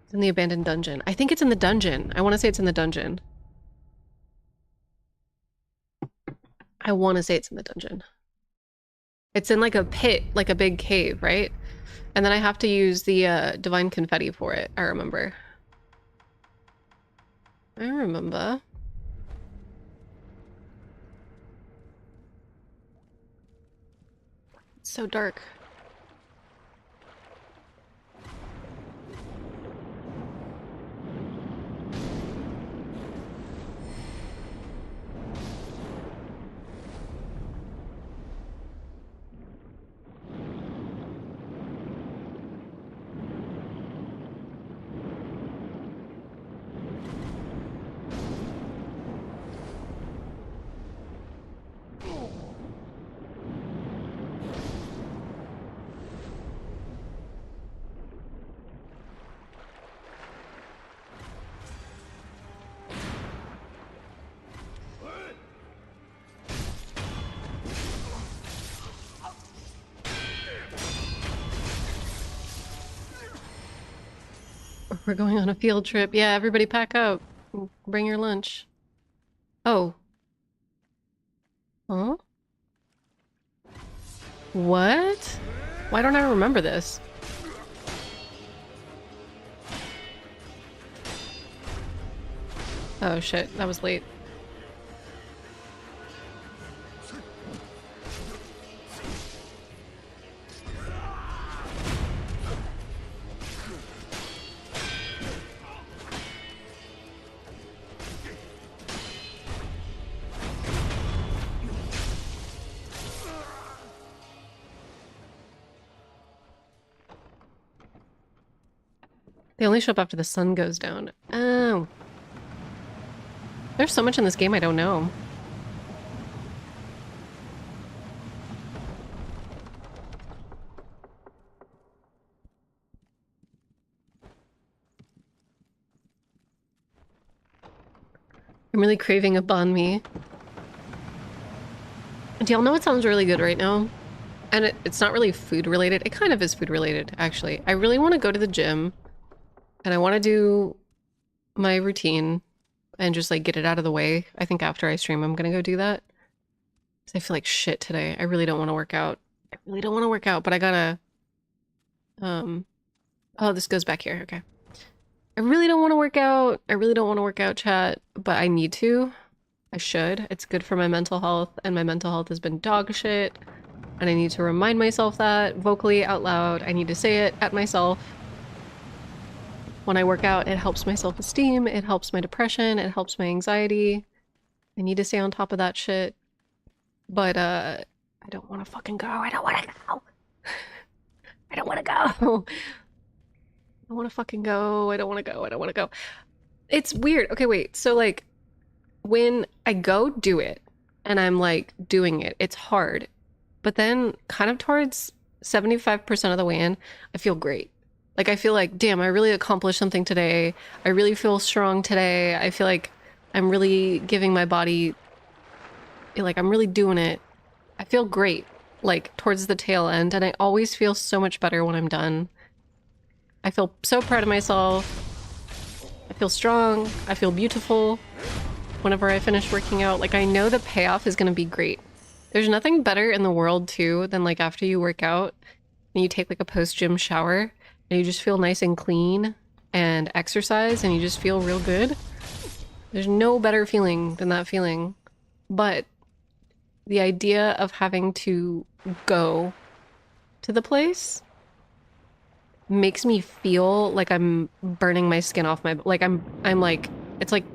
It's in the abandoned dungeon. I think it's in the dungeon. I want to say it's in the dungeon. I want to say it's in the dungeon. It's in like a pit, like a big cave, right? And then I have to use the divine confetti for it, I remember. I remember. It's so dark. We're going on a field trip. Yeah, everybody pack up. Bring your lunch. Oh. Huh? What? Why don't I remember this? Oh shit, that was late. They only show up after the sun goes down. Oh. There's so much in this game I don't know. I'm really craving a banh mi. Do y'all know what sounds really good right now? And it's not really food related. It kind of is food related, actually. I really want to go to the gym and I want to do my routine and just like get it out of the way. I think after I stream, I'm going to go do that. I feel like shit today. I really don't want to work out. I really don't want to work out, but I gotta, oh, this goes back here. Okay. I really don't want to work out. I really don't want to work out, chat, but I need to. I should. It's good for my mental health, and my mental health has been dog shit. And I need to remind myself that vocally out loud. I need to say it at myself. When I work out, it helps my self-esteem, it helps my depression, it helps my anxiety. I need to stay on top of that shit. But I don't want to fucking go. I don't want to go. I don't want to go. I want to fucking go. I don't want to go. I don't want to go. It's weird. Okay, wait. So like when I go do it and I'm like doing it, it's hard. But then kind of towards 75% of the way in, I feel great. Like I feel like, damn, I really accomplished something today. I really feel strong today. I feel like I'm really giving my body, like I'm really doing it. I feel great, like towards the tail end. And I always feel so much better when I'm done. I feel so proud of myself. I feel strong. I feel beautiful whenever I finish working out. Like I know the payoff is going to be great. There's nothing better in the world too than like after you work out and you take like a post-gym shower and you just feel nice and clean and exercise and you just feel real good. There's no better feeling than that feeling. But the idea of having to go to the place makes me feel like I'm burning my skin off my, like I'm like, it's like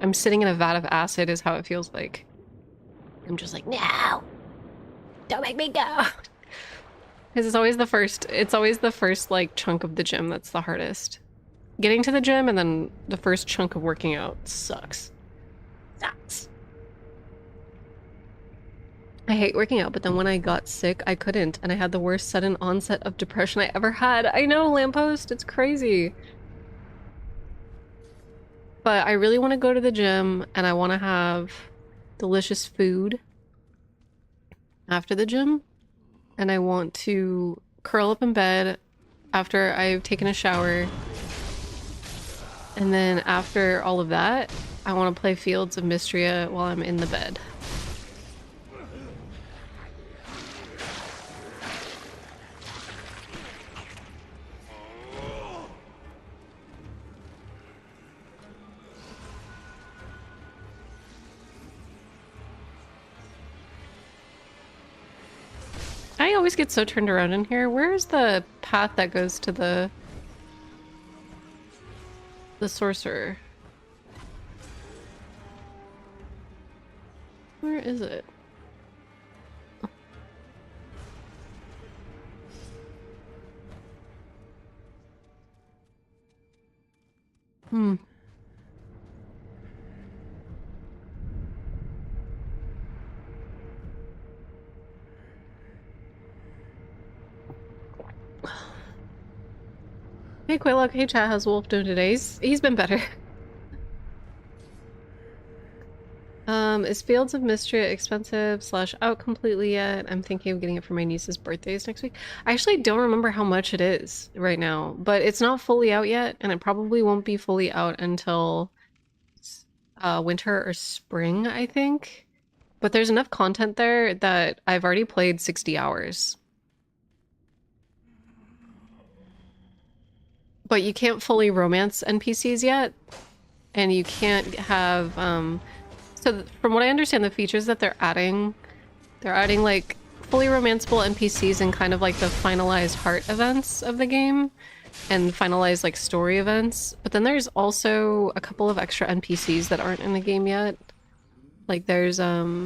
I'm sitting in a vat of acid is how it feels like. I'm just like, no, don't make me go. Because it's always the first like chunk of the gym that's the hardest. Getting to the gym and then the first chunk of working out sucks. Sucks. I hate working out, but then when I got sick, I couldn't, and I had the worst sudden onset of depression I ever had. I know, Lamppost, it's crazy. But I really want to go to the gym, and I want to have delicious food after the gym, and I want to curl up in bed after I've taken a shower, and then after all of that, I want to play Fields of Mystria while I'm in the bed. I always get so turned around in here. Where's the path that goes to the sorcerer? Where is it? Hmm. Hey Quaylock, hey chat, how's Wolf doing today? He's been better. Is Fields of Mystria expensive / out completely yet? I'm thinking of getting it for my niece's birthdays next week. I actually don't remember how much it is right now, but it's not fully out yet, and it probably won't be fully out until winter or spring, I think. But there's enough content there that I've already played 60 hours. But you can't fully romance NPCs yet. and you can't have so from what I understand, the features that they're adding like fully romanceable NPCs and kind of like the finalized heart events of the game and finalized like story events. But then there's also a couple of extra NPCs that aren't in the game yet. Like there's a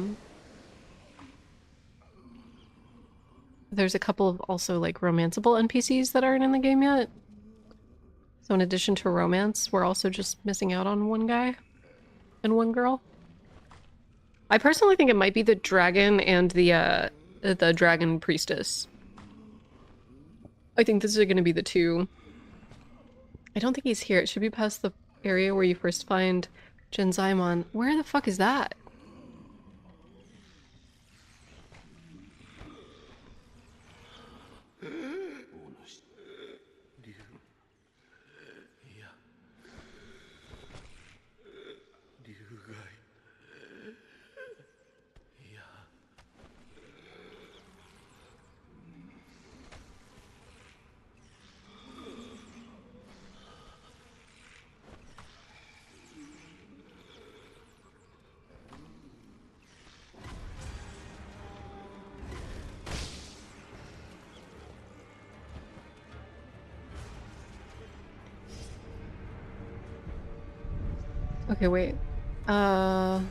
couple of also like romanceable NPCs that aren't in the game yet. So in addition to romance, we're also just missing out on one guy and one girl. I personally think it might be the dragon and the dragon priestess. I think this is going to be the two. I don't think he's here. It should be past the area where you first find Genzaimon. Where the fuck is that? Okay, wait. I'm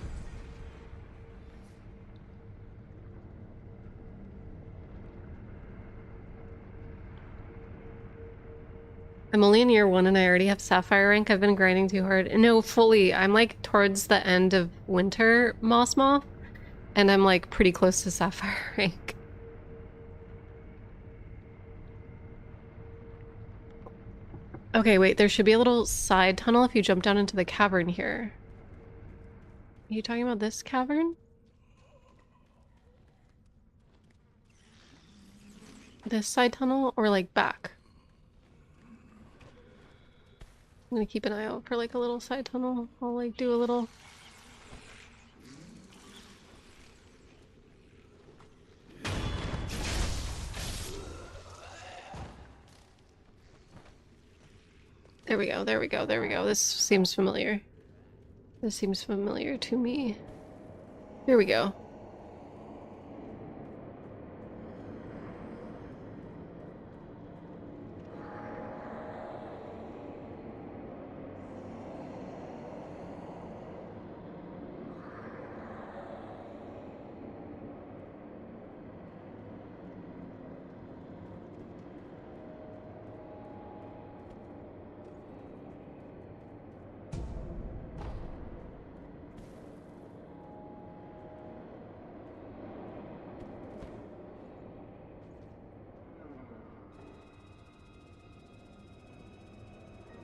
only in year 1 and I already have Sapphire rank. I've been grinding too hard. No, fully. I'm like towards the end of winter, Moss Moth, and I'm like pretty close to Sapphire rank. Okay, wait, there should be a little side tunnel if you jump down into the cavern here. Are you talking about this cavern? This side tunnel or like back? I'm gonna keep an eye out for like a little side tunnel. I'll like do a little... There we go, there we go, there we go. This seems familiar. This seems familiar to me. Here we go.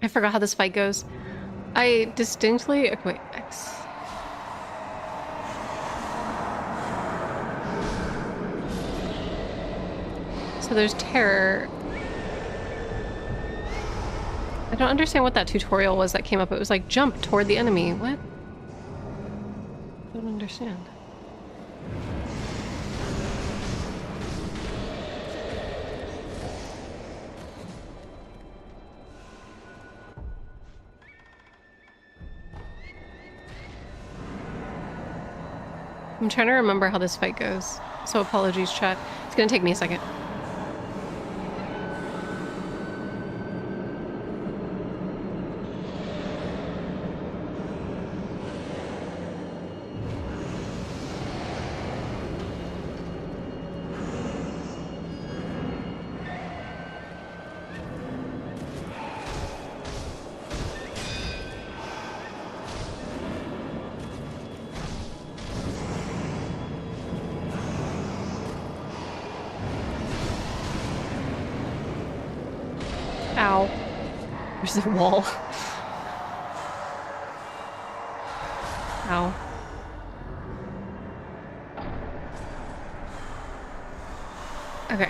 I forgot how this fight goes. I distinctly... Okay, wait, X. So there's terror. I don't understand what that tutorial was that came up. It was like, jump toward the enemy. What? I don't understand. I'm trying to remember how this fight goes, so apologies, chat. It's gonna take me a second. Ow. There's a wall. Ow. Okay.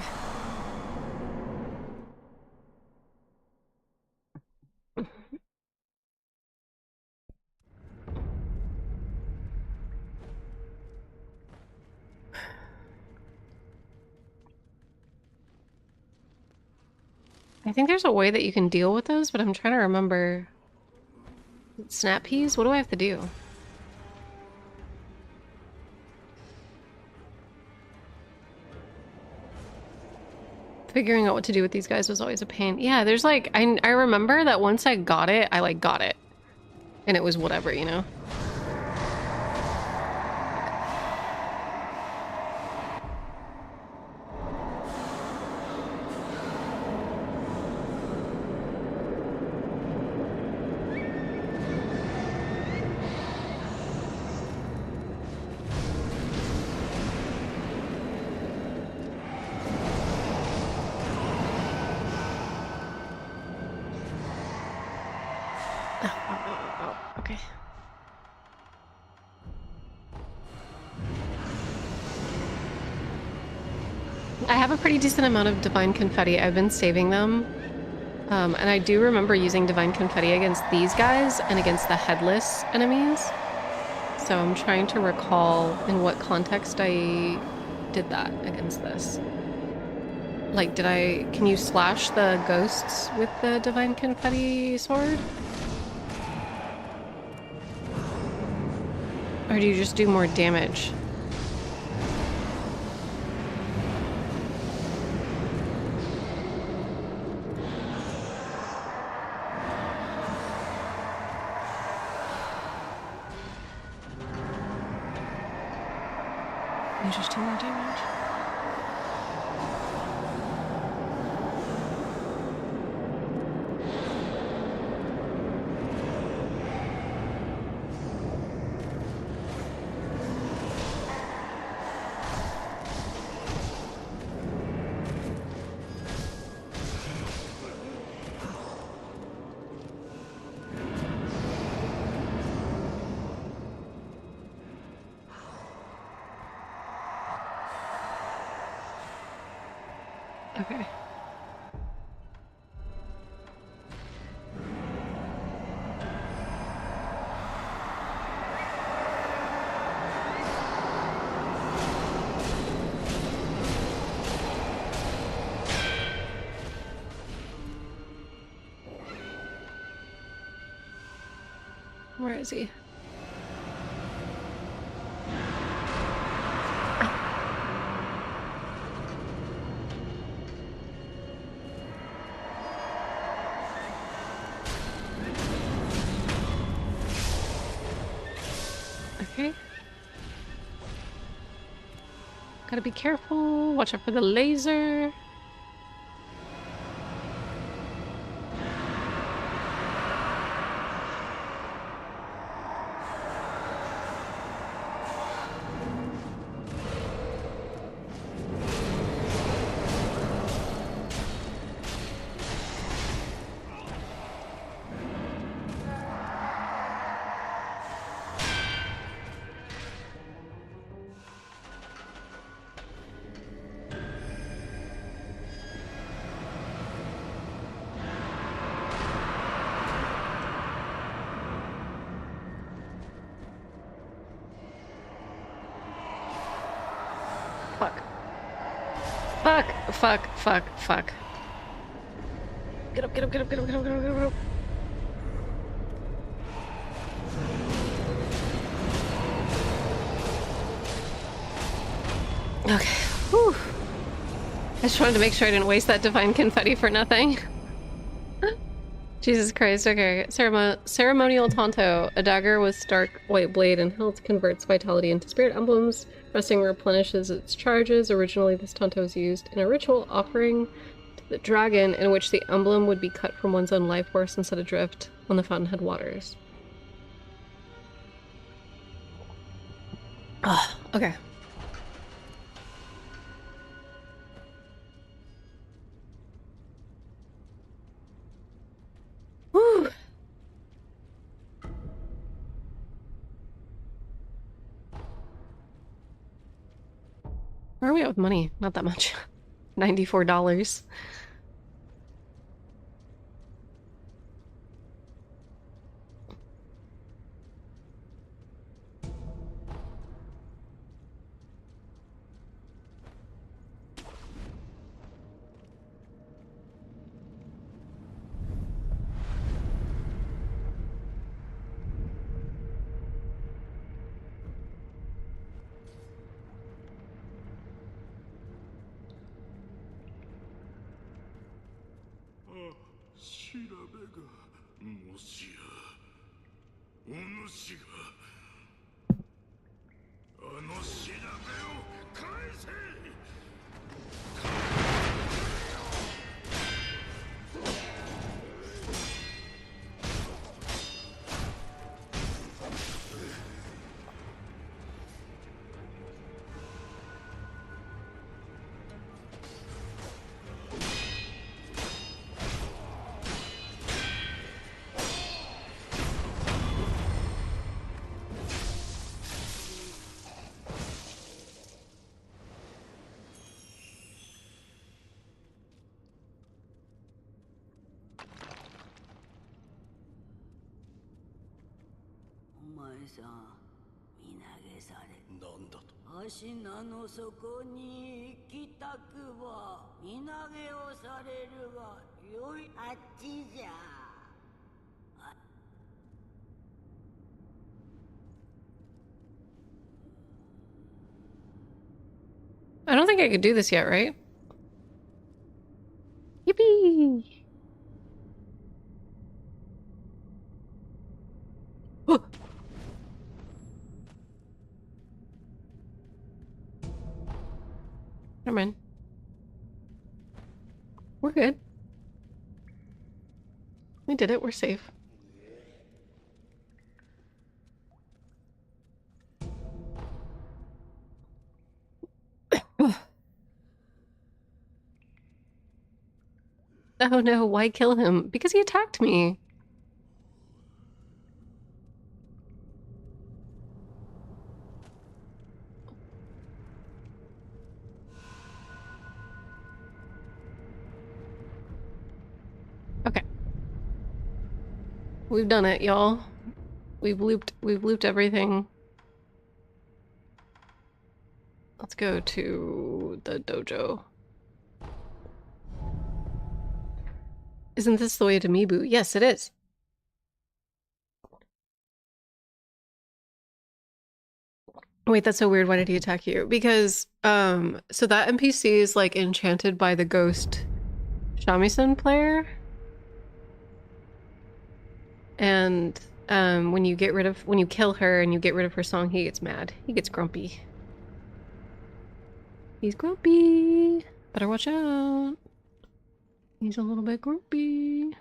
I think there's a way that you can deal with those, but I'm trying to remember. Snap peas? What do I have to do? Figuring out what to do with these guys was always a pain. Yeah, there's like, I remember that once I got it, I like got it. And it was whatever, you know? Okay. I have a pretty decent amount of divine confetti. I've been saving them. And I do remember using divine confetti against these guys and against the headless enemies. So I'm trying to recall in what context I did that against this. Like, can you slash the ghosts with the divine confetti sword? Or do you just do more damage? You just do more damage. Okay. Where is he? Okay. Gotta be careful. Watch out for the laser. Fuck. Get up. Okay. Whew. I just wanted to make sure I didn't waste that divine confetti for nothing. Jesus Christ, okay. Ceremonial Tonto. A dagger with stark white blade and hilt converts vitality into spirit emblems. Resting replenishes its charges. Originally, this Tonto was used in a ritual offering to the dragon in which the emblem would be cut from one's own life force and set adrift on the fountainhead waters. Ah, okay. Whew. Where are we at with money? Not that much. $94. もしやお主があの調べを返せ。お前さん、身投げされ。なんだと。足名の底に行きたくば身投げをされるがよい。あっちじゃ。I don't think I could do this yet, right? Yippee! Oh. Never mind. We're good. We did it. We're safe. Oh no, why kill him? Because he attacked me. Okay. We've done it, y'all. We've looped everything. Let's go to the dojo. Isn't this the way to Mibu? Yes, it is. Wait, that's so weird. Why did he attack you? Because, so that NPC is like enchanted by the ghost shamisen player. And, when you kill her and you get rid of her song, he gets mad. He gets grumpy. He's grumpy. Better watch out. He's a little bit grumpy.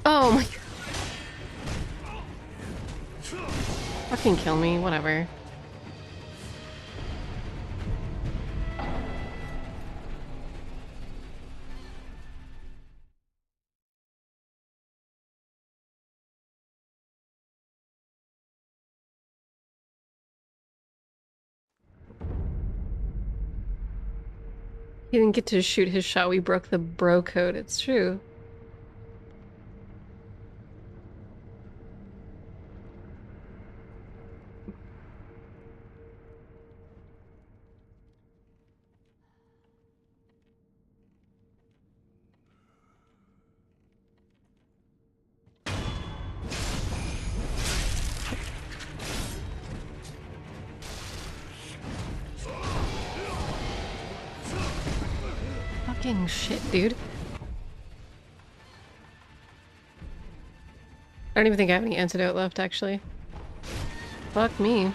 Oh my god. Fucking kill me, whatever. He didn't get to shoot his shot. We broke the bro code. It's true. Fucking shit, dude. I don't even think I have any antidote left, actually. Fuck me.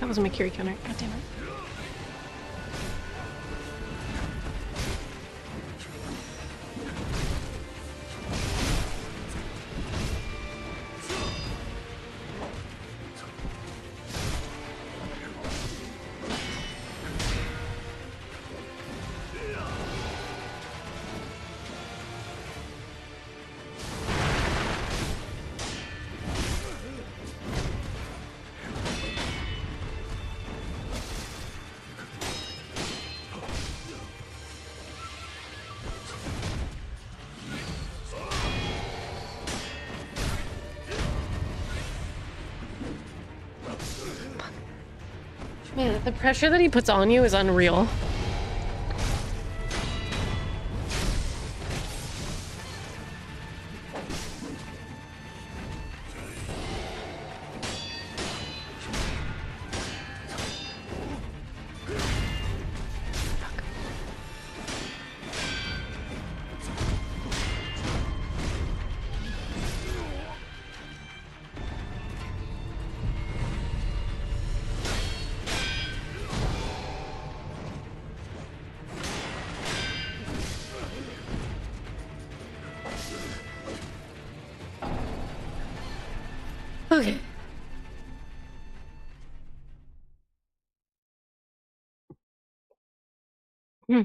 That was my Kiri counter. God damn it. Man, the pressure that he puts on you is unreal. Okay. Hmm.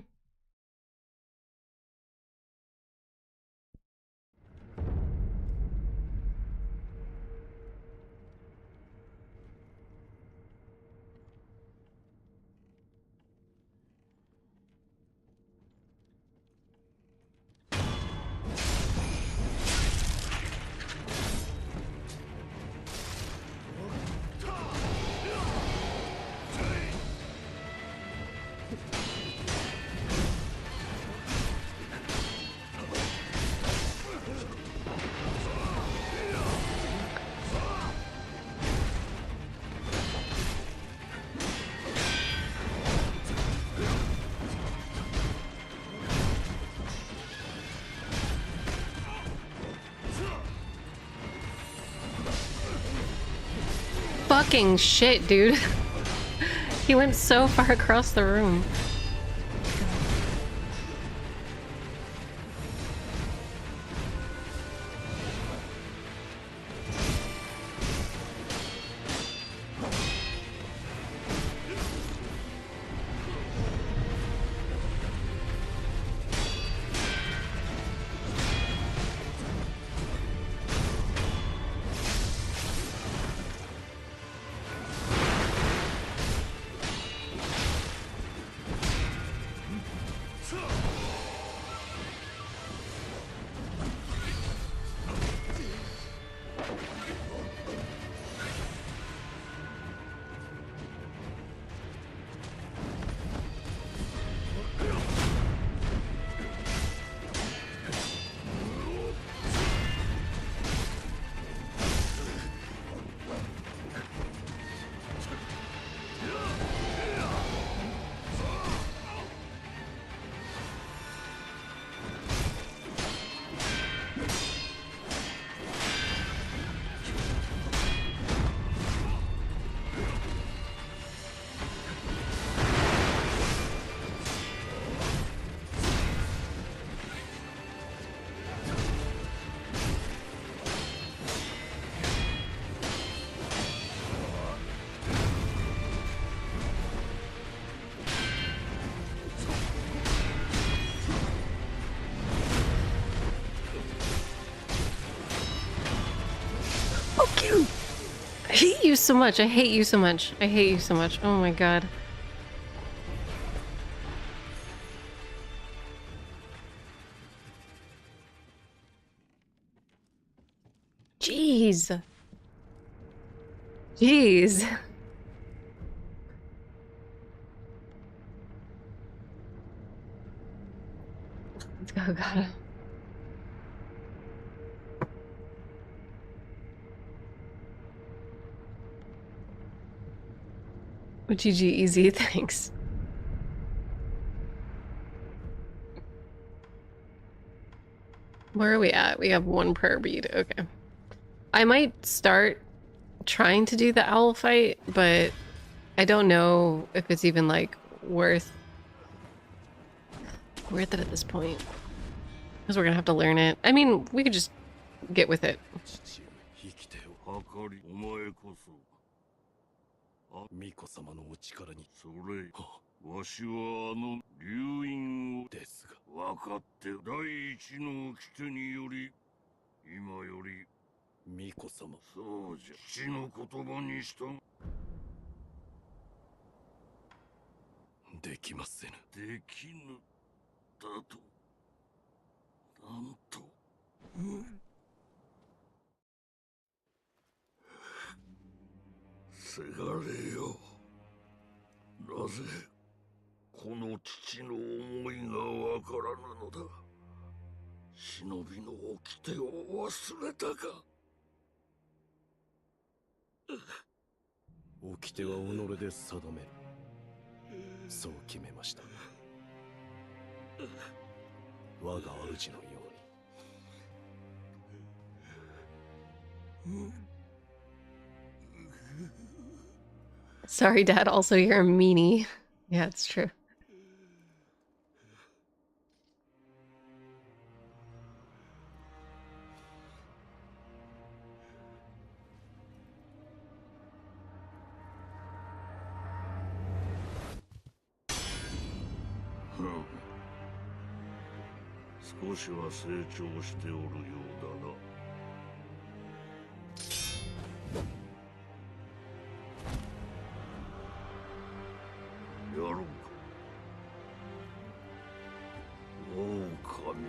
Fucking shit, dude. He went so far across the room. Fuck you! I hate you so much. I hate you so much. I hate you so much. Oh my god. Jeez. Jeez. Let's go, God. GG, easy, thanks. Where are we at? We have one prayer bead. Okay. I might start trying to do the owl fight, but I don't know if it's even like worth it at this point. Because we're gonna have to learn it. I mean, we could just get with it. はかりお前こそ巫女様のお力にそれわしはあの流因をですが分かって第一の掟により今より巫女様そうじゃ父の言葉に従できませぬできぬだとなんとせがれよなぜこの父の思いがわからぬのだ忍びの掟を忘れたか掟は己で定めるそう決めました我が主のように Sorry, Dad. Also, you're a meanie. Yeah, it's true. 少しは成長しておるようだな。やろうか。狼よ。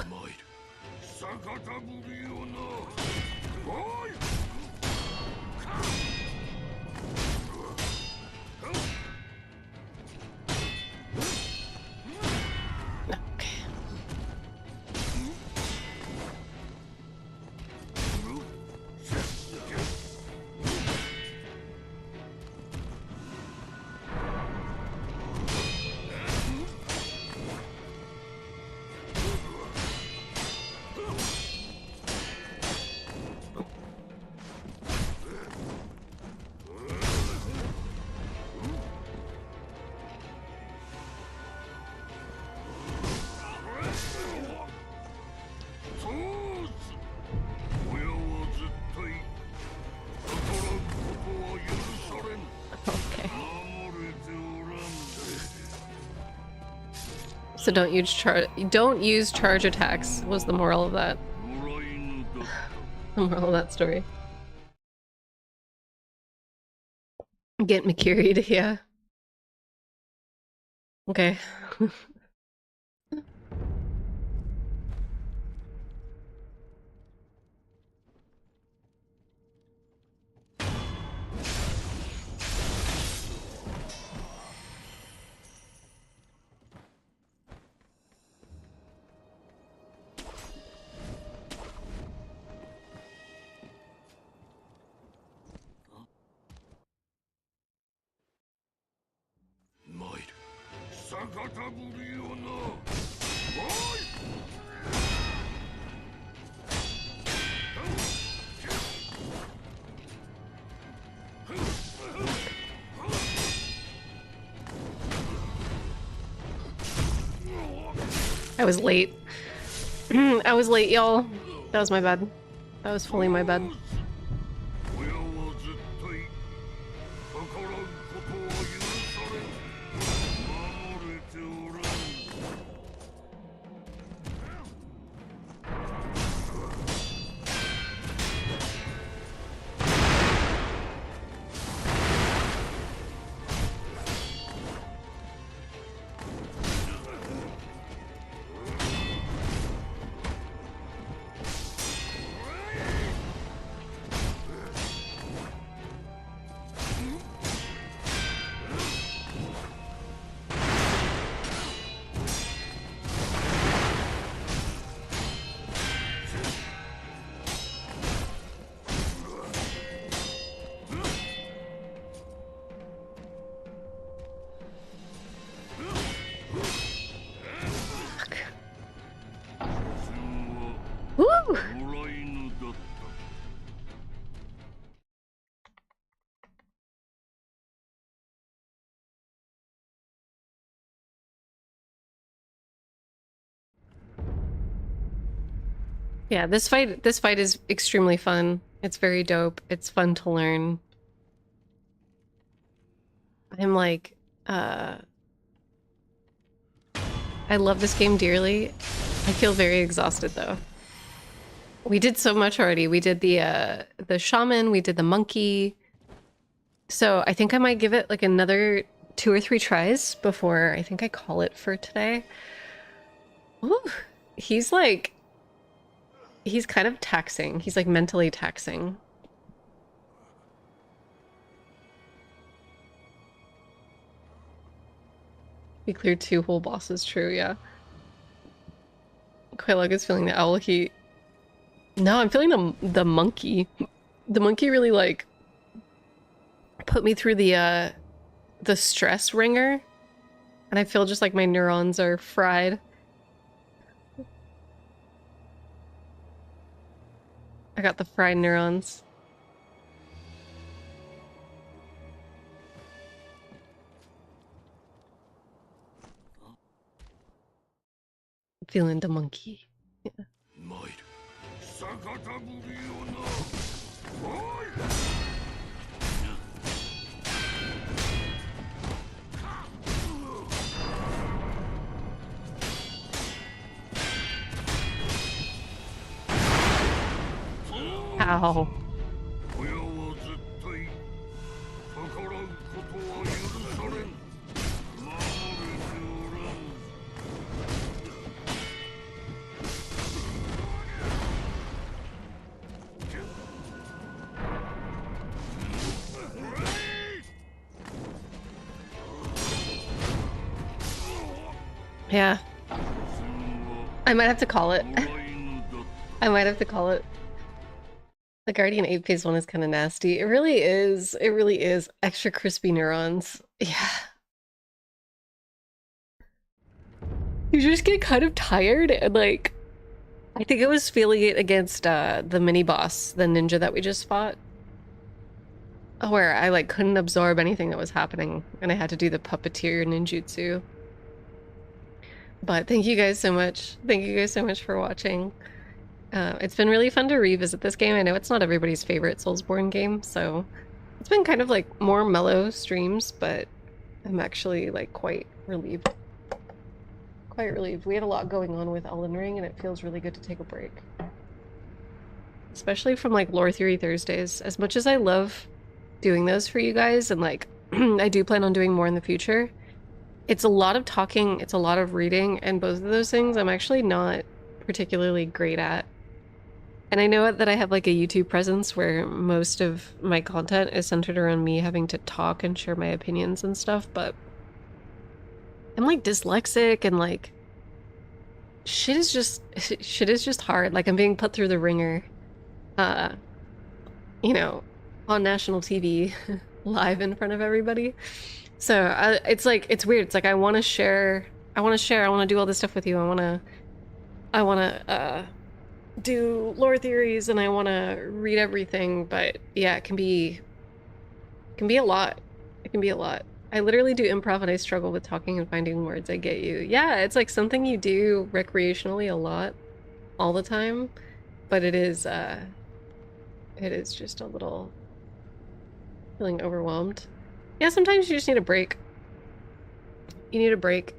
参る。逆たぶりよな。おい。So don't use charge attacks was the moral of that. The moral of that story. Get me carried, yeah. Okay. I was late. I was late, y'all. That was my bad. That was fully my bad. Yeah, this fight is extremely fun. It's very dope. It's fun to learn. I'm like, I love this game dearly. I feel very exhausted though. We did so much already. We did the shaman, we did the monkey. So I think I might give it like another 2 or 3 tries before I think I call it for today. Ooh, he's kind of taxing. He's like mentally taxing. We cleared 2 whole bosses, true, yeah. Quailog is feeling the owl heat. No, I'm feeling the monkey. The monkey really like put me through the stress ringer. And I feel just like my neurons are fried. I got the fried neurons. Feeling the monkey. Yeah. Ow. 親は絶対逆らうことは許されん。守れておらん。Yeah. I might have to call it. I might have to call it. The Guardian 8 phase 1 is kind of nasty. It really is. It really is. Extra crispy neurons. Yeah. You just get kind of tired and like... I think I was feeling it against the mini-boss, the ninja that we just fought. Where I like couldn't absorb anything that was happening and I had to do the puppeteer ninjutsu. But thank you guys so much. Thank you guys so much for watching. It's been really fun to revisit this game. I know it's not everybody's favorite Soulsborne game, so it's been kind of like more mellow streams, but I'm actually like quite relieved. Quite relieved. We had a lot going on with Elden Ring and it feels really good to take a break. Especially from like Lore Theory Thursdays. As much as I love doing those for you guys and like I do plan on doing more in the future, it's a lot of talking, it's a lot of reading, and both of those things I'm actually not particularly great at. And I know that I have like a YouTube presence where most of my content is centered around me having to talk and share my opinions and stuff, but I'm like dyslexic and like shit is just hard. Like I'm being put through the ringer, you know, on national TV live in front of everybody. So it's like, it's weird. It's like, I want to share, I want to do all this stuff with you. I want to do lore theories and I want to read everything, but yeah, it can be a lot. It can be a lot. I literally do improv and I struggle with talking and finding words. I get you. Yeah, it's like something you do recreationally a lot, all the time, but it is just a little feeling overwhelmed. Yeah, sometimes you just need a break. You need a break.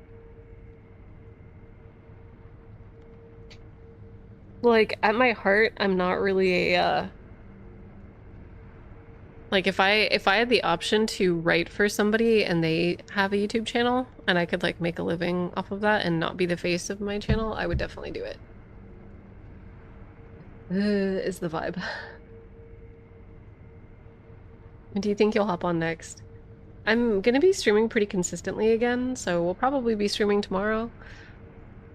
Like, at my heart, I'm not really a, like, if I had the option to write for somebody and they have a YouTube channel and I could, like, make a living off of that and not be the face of my channel, I would definitely do it. Is the vibe. Do you think you'll hop on next? I'm gonna be streaming pretty consistently again, so we'll probably be streaming tomorrow.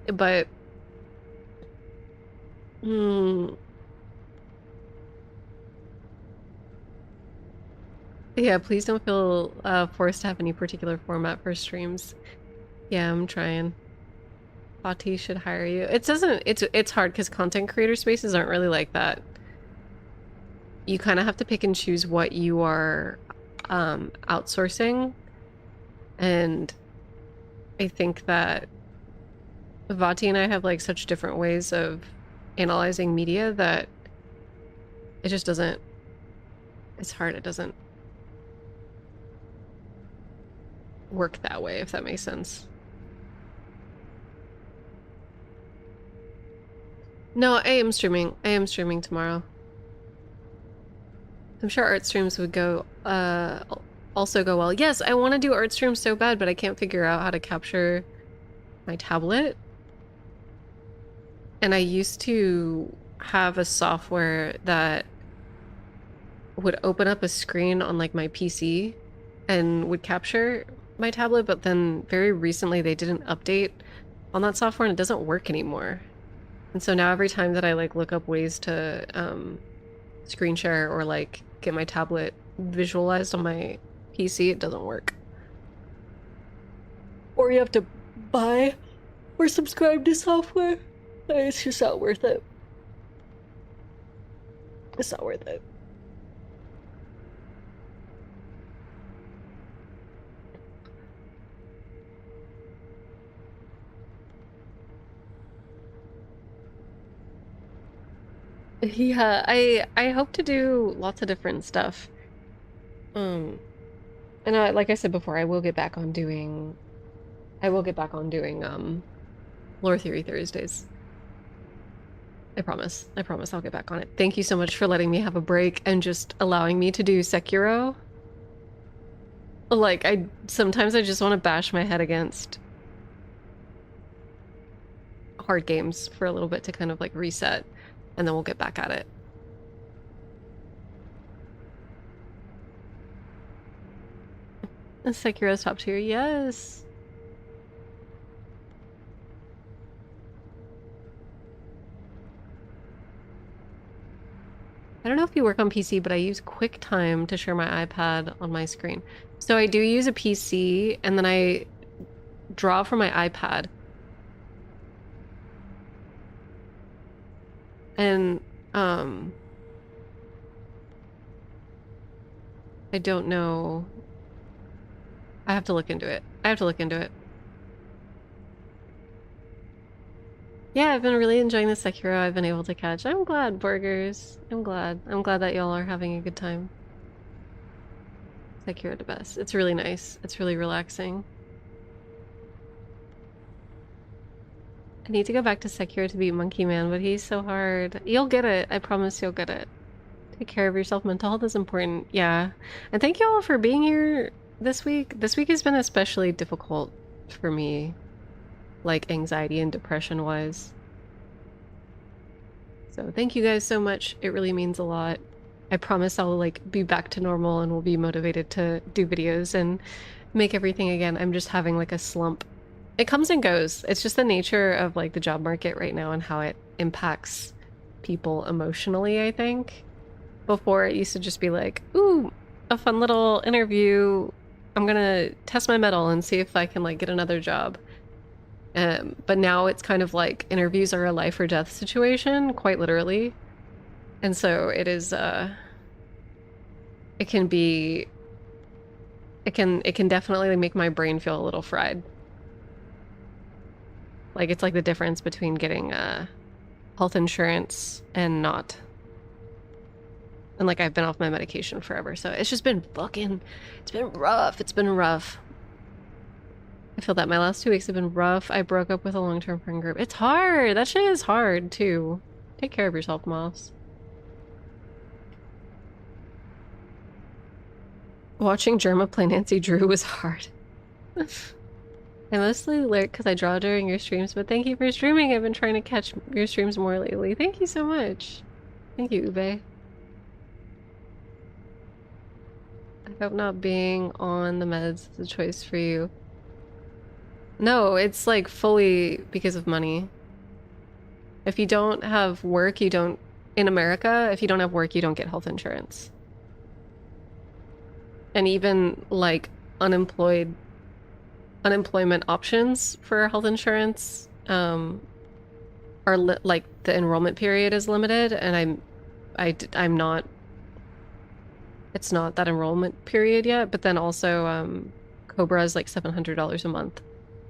But... yeah, please don't feel forced to have any particular format for streams. Yeah, I'm trying. Fati should hire you. It doesn't... It's hard because content creator spaces aren't really like that. You kind of have to pick and choose what you are outsourcing, and I think that Vati and I have like such different ways of analyzing media that it just doesn't, it's hard, it doesn't work that way, if that makes sense. No, I am streaming tomorrow. I'm sure art streams would go, also go well. Yes, I want to do art streams so bad, but I can't figure out how to capture my tablet. And I used to have a software that would open up a screen on like my PC and would capture my tablet, but then very recently they did an update on that software and it doesn't work anymore. And so now every time that I like look up ways to screen share or like get my tablet visualized on my PC, it doesn't work. Or you have to buy or subscribe to software. It's just not worth it. It's not worth it. Yeah, I hope to do lots of different stuff. And like I said before, I will get back on doing Lore Theory Thursdays. I promise. I promise I'll get back on it. Thank you so much for letting me have a break and just allowing me to do Sekiro. Like, sometimes I just want to bash my head against hard games for a little bit to kind of like reset, and then we'll get back at it. Sekiro's top tier, yes. I don't know if you work on PC, but I use QuickTime to share my iPad on my screen. So I do use a PC, and then I draw from my iPad. And, I don't know. I have to look into it. I have to look into it. Yeah, I've been really enjoying the Sekiro I've been able to catch. I'm glad, Burgers. I'm glad. I'm glad that y'all are having a good time. Sekiro the best. It's really nice. It's really relaxing. I need to go back to Sekiro to beat Monkey Man, but he's so hard. You'll get it. I promise you'll get it. Take care of yourself. Mental health is important. Yeah. And thank you all for being here this week. This week has been especially difficult for me, like anxiety and depression wise. So thank you guys so much. It really means a lot. I promise I'll like be back to normal and will be motivated to do videos and make everything again. I'm just having like a slump. It comes and goes. It's just the nature of like the job market right now and how it impacts people emotionally, I think. Before it used to just be like, ooh, a fun little interview. I'm gonna test my mettle and see if I can like get another job. But now it's kind of like interviews are a life or death situation, quite literally. And so it is, it can definitely make my brain feel a little fried. Like it's like the difference between getting health insurance and not. And like I've been off my medication forever, so it's just been it's been rough. It's been rough. I feel that my last 2 weeks have been rough. I broke up with a long-term friend group. It's hard. That shit is hard too. Take care of yourself, Moss. Watching Germa play Nancy Drew was hard. I mostly lurk because I draw during your streams, but thank you for streaming. I've been trying to catch your streams more lately. Thank you so much. Thank you, Ube. I hope not being on the meds is a choice for you. No, it's like fully because of money. If you don't have work, you don't... In America, if you don't have work, you don't get health insurance. And even like unemployment options for health insurance are like the enrollment period is limited, and I'm not... It's not that enrollment period yet, but then also Cobra is like $700 a month,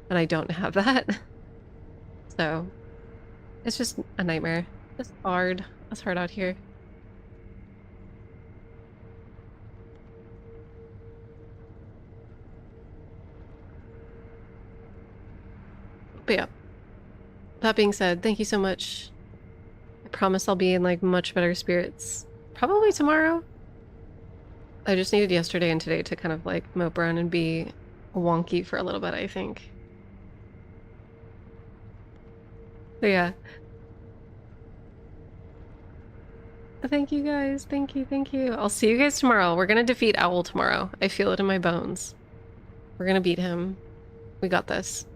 and I don't have that. So it's just a nightmare. It's hard. It's hard out here. But yeah, that being said, thank you so much. I promise I'll be in like much better spirits. Probably tomorrow. I just needed yesterday and today to kind of like mope around and be wonky for a little bit, I think. So yeah. Thank you guys. Thank you. Thank you. I'll see you guys tomorrow. We're gonna defeat Owl tomorrow. I feel it in my bones. We're gonna beat him. We got this.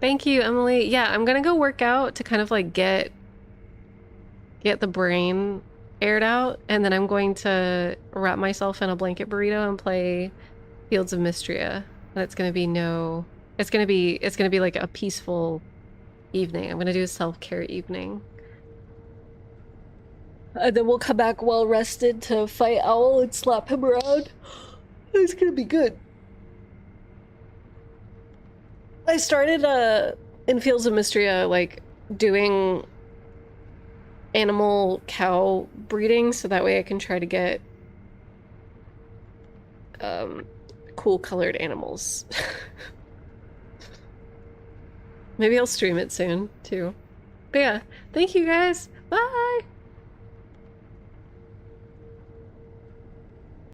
Thank you, Emily. Yeah, I'm gonna go work out to kind of like get the brain aired out, and then I'm going to wrap myself in a blanket burrito and play Fields of Mystria. And it's gonna be like a peaceful evening. I'm gonna do a self-care evening. And then we'll come back well rested to fight Owl and slap him around. It's gonna be good. I started in Fields of Mystria like doing animal cow breeding, so that way I can try to get cool colored animals. Maybe I'll stream it soon too. But yeah, thank you guys. Bye.